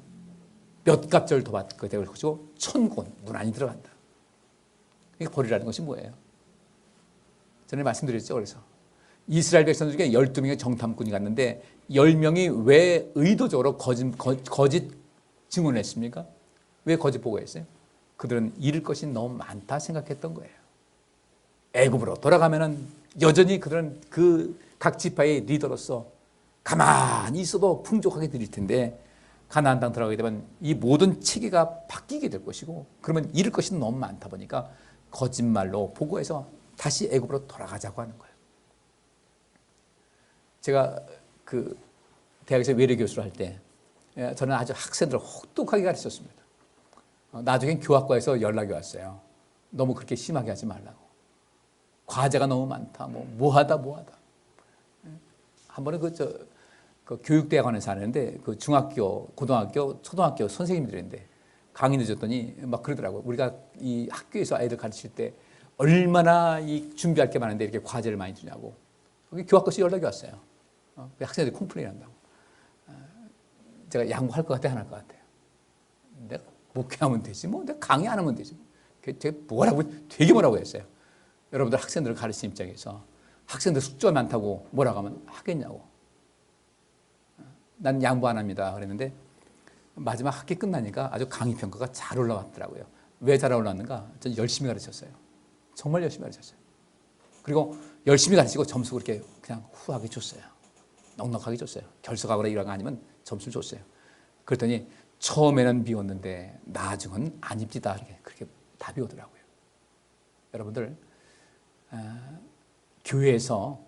[SPEAKER 1] 몇 갑절 더 받게 될 것이고 천군 문 안이 들어간다. 이게 버리라는 것이 뭐예요? 전에 말씀드렸죠. 그래서 이스라엘 백성들 중에 12명의 정탐꾼이 갔는데 10명이 왜 의도적으로 거짓 증언을 했습니까? 왜 거짓 보고했어요? 그들은 잃을 것이 너무 많다 생각했던 거예요. 애굽으로 돌아가면은 여전히 그들은 그 각 지파의 리더로서 가만히 있어도 풍족하게 드릴 텐데 가나안 땅 들어가게 되면 이 모든 체계가 바뀌게 될 것이고 그러면 잃을 것이 너무 많다 보니까 거짓말로 보고해서 다시 애굽으로 돌아가자고 하는 거예요. 제가 그 대학에서 외래 교수를 할 때 저는 아주 학생들을 혹독하게 가르쳤습니다. 나중엔 교학과에서 연락이 왔어요. 너무 그렇게 심하게 하지 말라고. 과제가 너무 많다. 뭐하다. 한 번은 그 교육대학원에서 하는데 그 중학교, 고등학교, 초등학교 선생님들인데 강의 늦었더니 막 그러더라고요. 우리가 이 학교에서 아이들 가르칠 때 얼마나 이 준비할 게 많은데 이렇게 과제를 많이 주냐고. 교학과에서 연락이 왔어요. 학생들이 컴플레인 한다고. 제가 양보할 것 같아, 안 할 것 같아요. 내가 목회하면 되지, 내가 강의 안 하면 되지. 제가 되게 뭐라고 했어요. 여러분들 학생들을 가르치는 입장에서 학생들 숙제가 많다고 뭐라고 하면 하겠냐고. 난 양보 안 합니다. 그랬는데 마지막 학기 끝나니까 아주 강의 평가가 잘 올라왔더라고요. 왜 잘 올라왔는가? 전 열심히 가르쳤어요. 정말 열심히 가르쳤어요. 그리고 열심히 가르치고 점수 그렇게 그냥 후하게 줬어요. 넉넉하게 줬어요. 결석하거나 이런 거 아니면 점수를 줬어요. 그랬더니 처음에는 비웠는데 나중은 안 입지다. 그렇게 답이 오더라고요. 여러분들 교회에서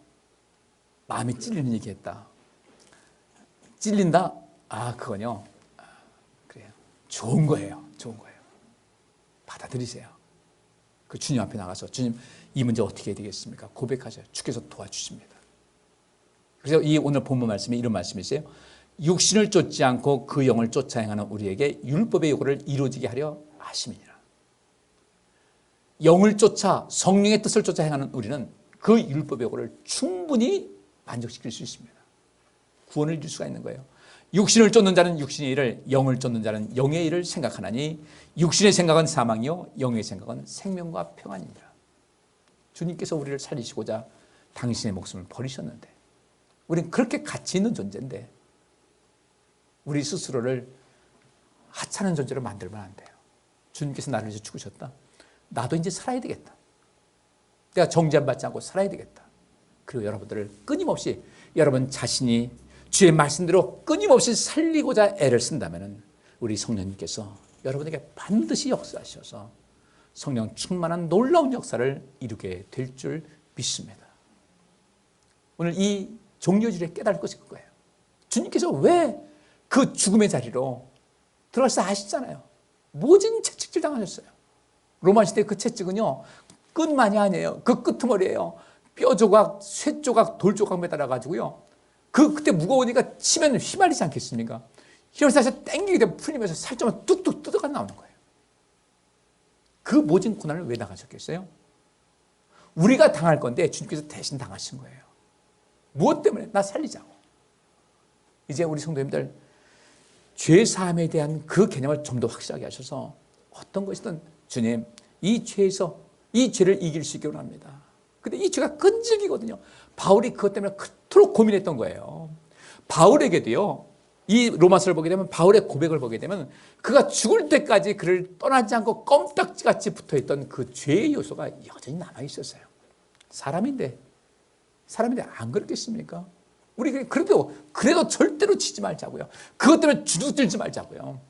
[SPEAKER 1] 마음이 찔리는 얘기했다. 찔린다? 그건요. 그래요. 좋은 거예요. 받아들이세요. 그 주님 앞에 나가서 주님 이 문제 어떻게 해야 되겠습니까? 고백하세요. 주께서 도와주십니다. 그래서 이 오늘 본문 말씀에 이런 말씀이 있어요. 육신을 쫓지 않고 그 영을 쫓아 행하는 우리에게 율법의 요구를 이루어지게 하려 하심이니라. 영을 쫓아 성령의 뜻을 쫓아 행하는 우리는 그 율법의 요구를 충분히 만족시킬 수 있습니다. 구원을 이룰 수가 있는 거예요. 육신을 쫓는 자는 육신의 일을, 영을 쫓는 자는 영의 일을 생각하나니 육신의 생각은 사망이요 영의 생각은 생명과 평안이니라. 주님께서 우리를 살리시고자 당신의 목숨을 버리셨는데, 우리는 그렇게 가치 있는 존재인데 우리 스스로를 하찮은 존재로 만들면 안 돼요. 주님께서 나를 이제 죽으셨다. 나도 이제 살아야 되겠다. 내가 정죄받지 않고 살아야 되겠다. 그리고 여러분들을 끊임없이 여러분 자신이 주의 말씀대로 끊임없이 살리고자 애를 쓴다면 우리 성령님께서 여러분에게 반드시 역사하셔서 성령 충만한 놀라운 역사를 이루게 될 줄 믿습니다. 오늘 이 종려주일에 깨달을 것이 그거예요. 주님께서 왜 그 죽음의 자리로 들어가서 아시잖아요. 모진 채찍질 당하셨어요. 로마 시대 그 채찍은요, 끝만이 아니에요. 그 끄트머리예요. 뼈 조각, 쇠 조각, 돌 조각 매달아 가지고요. 그때 무거우니까 치면 휘말리지 않겠습니까? 그래서 다시 땡기게 되면 풀리면서 살점은 뚝뚝 뜯어가 나오는 거예요. 그 모진 고난을 왜 당하셨겠어요? 우리가 당할 건데 주님께서 대신 당하신 거예요. 무엇 때문에? 나 살리자고. 이제 우리 성도님들 죄사함에 대한 그 개념을 좀 더 확실하게 하셔서 어떤 것이든 주님, 이 죄에서 이 죄를 이길 수 있게 원합니다. 근데 이 죄가 끈질기거든요. 바울이 그것 때문에 그토록 고민했던 거예요. 바울에게도요, 이 로마서를 보게 되면, 바울의 고백을 보게 되면 그가 죽을 때까지 그를 떠나지 않고 껌딱지같이 붙어있던 그 죄의 요소가 여전히 남아있었어요. 사람인데 안 그렇겠습니까? 우리 그래도 절대로 치지 말자고요. 그것 때문에 주눅들지 말자고요.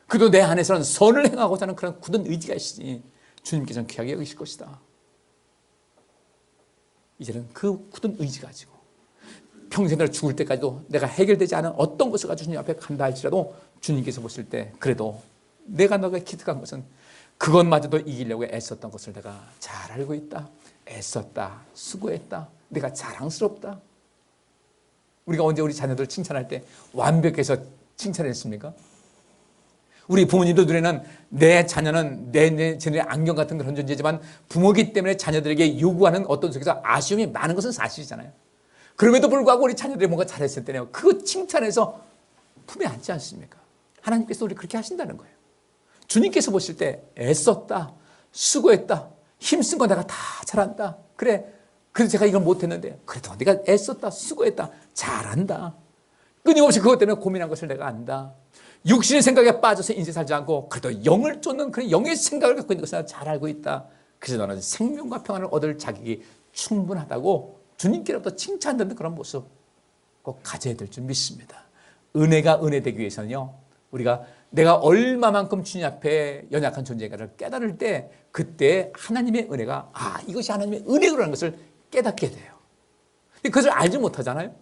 [SPEAKER 1] 그래도 내 안에서는 선을 행하고자 하는 그런 굳은 의지가 있으니 주님께서는 귀하게 여기실 것이다. 이제는 그 굳은 의지 가지고 평생을 죽을 때까지도 내가 해결되지 않은 어떤 것을 가지고 주님 앞에 간다 할지라도 주님께서 보실 때 그래도 내가 너가 기특한 것은 그것마저도 이기려고 애썼던 것을 내가 잘 알고 있다. 애썼다. 수고했다. 내가 자랑스럽다. 우리가 언제 우리 자녀들 칭찬할 때 완벽해서 칭찬했습니까? 우리 부모님들 눈에는 내 자녀는 쟤네 안경 같은 그런 존재지만 부모이기 때문에 자녀들에게 요구하는 어떤 속에서 아쉬움이 많은 것은 사실이잖아요. 그럼에도 불구하고 우리 자녀들이 뭔가 잘했을 때는 그거 칭찬해서 품에 안지 않습니까? 하나님께서 우리 그렇게 하신다는 거예요. 주님께서 보실 때 애썼다, 수고했다, 힘쓴 거 내가 다 잘한다. 그래서 제가 이걸 못했는데 그래도 내가 애썼다, 수고했다, 잘한다. 끊임없이 그것 때문에 고민한 것을 내가 안다. 육신의 생각에 빠져서 인생 살지 않고 그래도 영을 쫓는 그런 영의 생각을 갖고 있는 것을 내가 잘 알고 있다. 그래서 너는 생명과 평안을 얻을 자격이 충분하다고 주님께로부터 칭찬받는 그런 모습 꼭 가져야 될 줄 믿습니다. 은혜가 은혜되기 위해서는요, 우리가 내가 얼마만큼 주님 앞에 연약한 존재인가를 깨달을 때 그때 하나님의 은혜가 이것이 하나님의 은혜라는 것을 깨닫게 돼요. 그것을 알지 못하잖아요.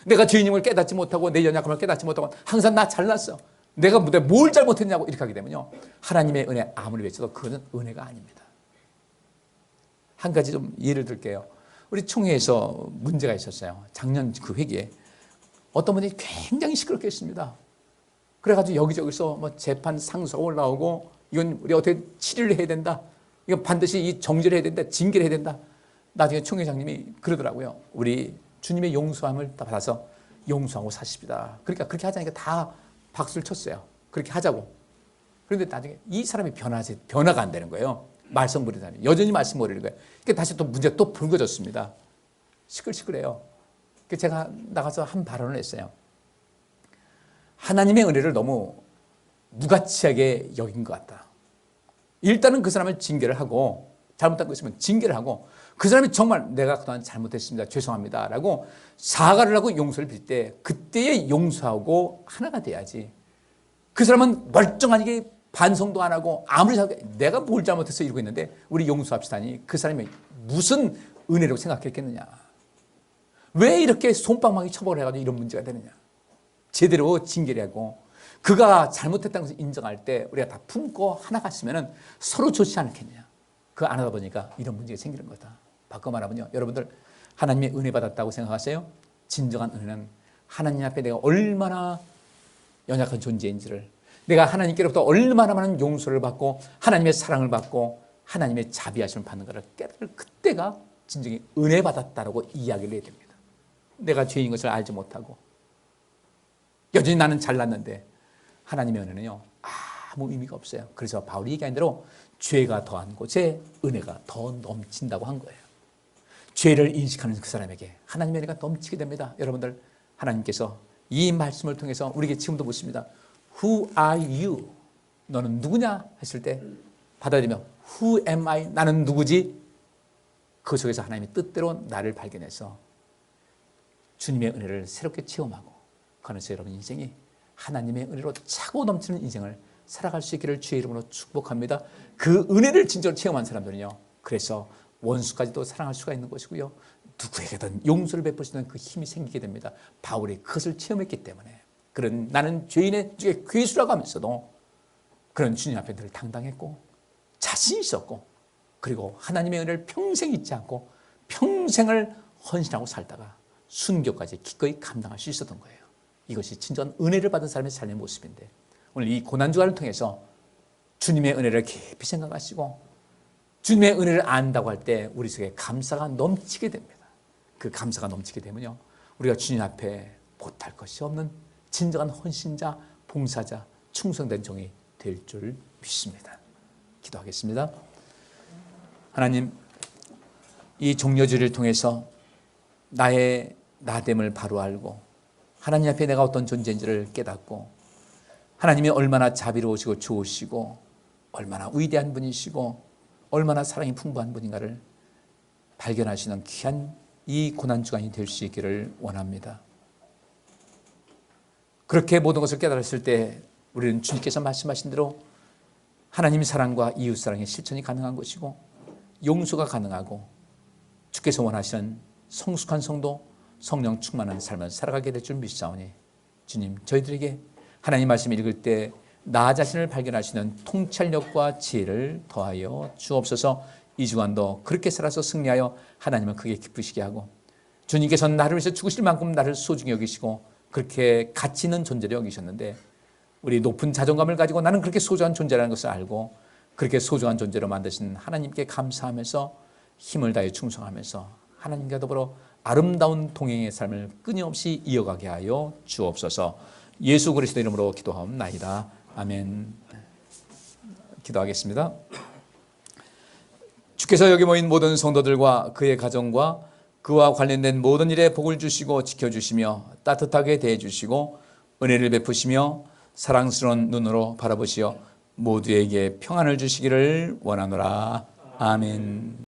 [SPEAKER 1] 내가 주님을 깨닫지 못하고 내 연약함을 깨닫지 못하고 항상 나 잘났어. 내가 뭘 잘못했냐고 이렇게 하게 되면요, 하나님의 은혜 아무리 외쳐도 그것은 은혜가 아닙니다. 한 가지 좀 예를 들게요. 우리 총회에서 문제가 있었어요. 작년 그 회기에 어떤 분이 굉장히 시끄럽게 했습니다. 그래가지고 여기저기서 뭐 재판 상소가 올라오고 이건 우리 어떻게 치료를 해야 된다. 이건 반드시 이 정죄를 해야 된다. 징계를 해야 된다. 나중에 총회장님이 그러더라고요. 우리 주님의 용서함을 다 받아서 용서하고 사십니다. 그러니까 그렇게 하자니까 다 박수를 쳤어요. 그렇게 하자고. 그런데 나중에 이 사람이 변화가 안 되는 거예요. 말썽 부리는 사람이. 여전히 말썽 부리는 거예요. 그러니까 다시 또 문제가 또 불거졌습니다. 시끌시끌해요. 그래서 제가 나가서 한 발언을 했어요. 하나님의 은혜를 너무 무가치하게 여긴 것 같다. 일단은 그 사람을 징계를 하고, 잘못한 거 있으면 징계를 하고, 그 사람이 정말 내가 그동안 잘못했습니다. 죄송합니다. 라고 사과를 하고 용서를 빌 때 그때에 용서하고 하나가 돼야지. 그 사람은 멀쩡하게 반성도 안 하고 아무리 내가 뭘 잘못해서 이러고 있는데 우리 용서합시다니 그 사람이 무슨 은혜라고 생각했겠느냐. 왜 이렇게 솜방망이 처벌을 해가지고 이런 문제가 되느냐. 제대로 징계를 하고 그가 잘못했다는 것을 인정할 때 우리가 다 품고 하나 갔으면 서로 좋지 않겠냐. 그거 안 하다 보니까 이런 문제가 생기는 거다. 바꿔 말하면요, 여러분들 하나님의 은혜 받았다고 생각하세요? 진정한 은혜는 하나님 앞에 내가 얼마나 연약한 존재인지를, 내가 하나님께로부터 얼마나 많은 용서를 받고 하나님의 사랑을 받고 하나님의 자비하심을 받는 것을 깨달을 그때가 진정히 은혜 받았다라고 이야기를 해야 됩니다. 내가 죄인 것을 알지 못하고 여전히 나는 잘났는데 하나님의 은혜는요, 아무 의미가 없어요. 그래서 바울이 얘기한 대로 죄가 더한 곳에 은혜가 더 넘친다고 한 거예요. 죄를 인식하는 그 사람에게 하나님의 은혜가 넘치게 됩니다. 여러분들, 하나님께서 이 말씀을 통해서 우리에게 지금도 묻습니다. Who are you? 너는 누구냐? 했을 때 받아들이며 Who am I? 나는 누구지? 그 속에서 하나님의 뜻대로 나를 발견해서 주님의 은혜를 새롭게 체험하고 그 안에서 여러분 인생이 하나님의 은혜로 차고 넘치는 인생을 살아갈 수 있기를 주의 이름으로 축복합니다. 그 은혜를 진짜로 체험한 사람들은요, 그래서 원수까지도 사랑할 수가 있는 것이고요, 누구에게든 용서를 베풀 수 있는 그 힘이 생기게 됩니다. 바울이 그것을 체험했기 때문에 그런 나는 죄인의 중에 괴수라고 하면서도 그런 주님 앞에 늘 당당했고 자신 있었고, 그리고 하나님의 은혜를 평생 잊지 않고 평생을 헌신하고 살다가 순교까지 기꺼이 감당할 수 있었던 거예요. 이것이 진정한 은혜를 받은 사람의 삶의 모습인데, 오늘 이 고난주간을 통해서 주님의 은혜를 깊이 생각하시고 주님의 은혜를 안다고 할 때 우리 속에 감사가 넘치게 됩니다. 그 감사가 넘치게 되면요, 우리가 주님 앞에 못할 것이 없는 진정한 헌신자, 봉사자, 충성된 종이 될 줄 믿습니다. 기도하겠습니다. 하나님, 이 종려주를 통해서 나의 나됨을 바로 알고 하나님 앞에 내가 어떤 존재인지를 깨닫고 하나님이 얼마나 자비로우시고 좋으시고 얼마나 위대한 분이시고 얼마나 사랑이 풍부한 분인가를 발견하시는 귀한 이 고난주간이 될 수 있기를 원합니다. 그렇게 모든 것을 깨달았을 때 우리는 주님께서 말씀하신 대로 하나님의 사랑과 이웃사랑의 실천이 가능한 것이고 용서가 가능하고 주께서 원하시는 성숙한 성도, 성령 충만한 삶을 살아가게 될 줄 믿사오니 주님, 저희들에게 하나님 말씀 읽을 때 나 자신을 발견하시는 통찰력과 지혜를 더하여 주옵소서. 이 주간도 그렇게 살아서 승리하여 하나님을 크게 기쁘시게 하고 주님께서는 나를 위해서 죽으실 만큼 나를 소중히 여기시고 그렇게 가치 있는 존재로 여기셨는데 우리 높은 자존감을 가지고 나는 그렇게 소중한 존재라는 것을 알고 그렇게 소중한 존재로 만드신 하나님께 감사하면서 힘을 다해 충성하면서 하나님과 더불어 아름다운 동행의 삶을 끊임없이 이어가게 하여 주옵소서. 예수 그리스도 이름으로 기도하옵나이다. 아멘. 기도하겠습니다. 주께서 여기 모인 모든 성도들과 그의 가정과 그와 관련된 모든 일에 복을 주시고 지켜주시며 따뜻하게 대해주시고 은혜를 베푸시며 사랑스러운 눈으로 바라보시어 모두에게 평안을 주시기를 원하노라. 아멘.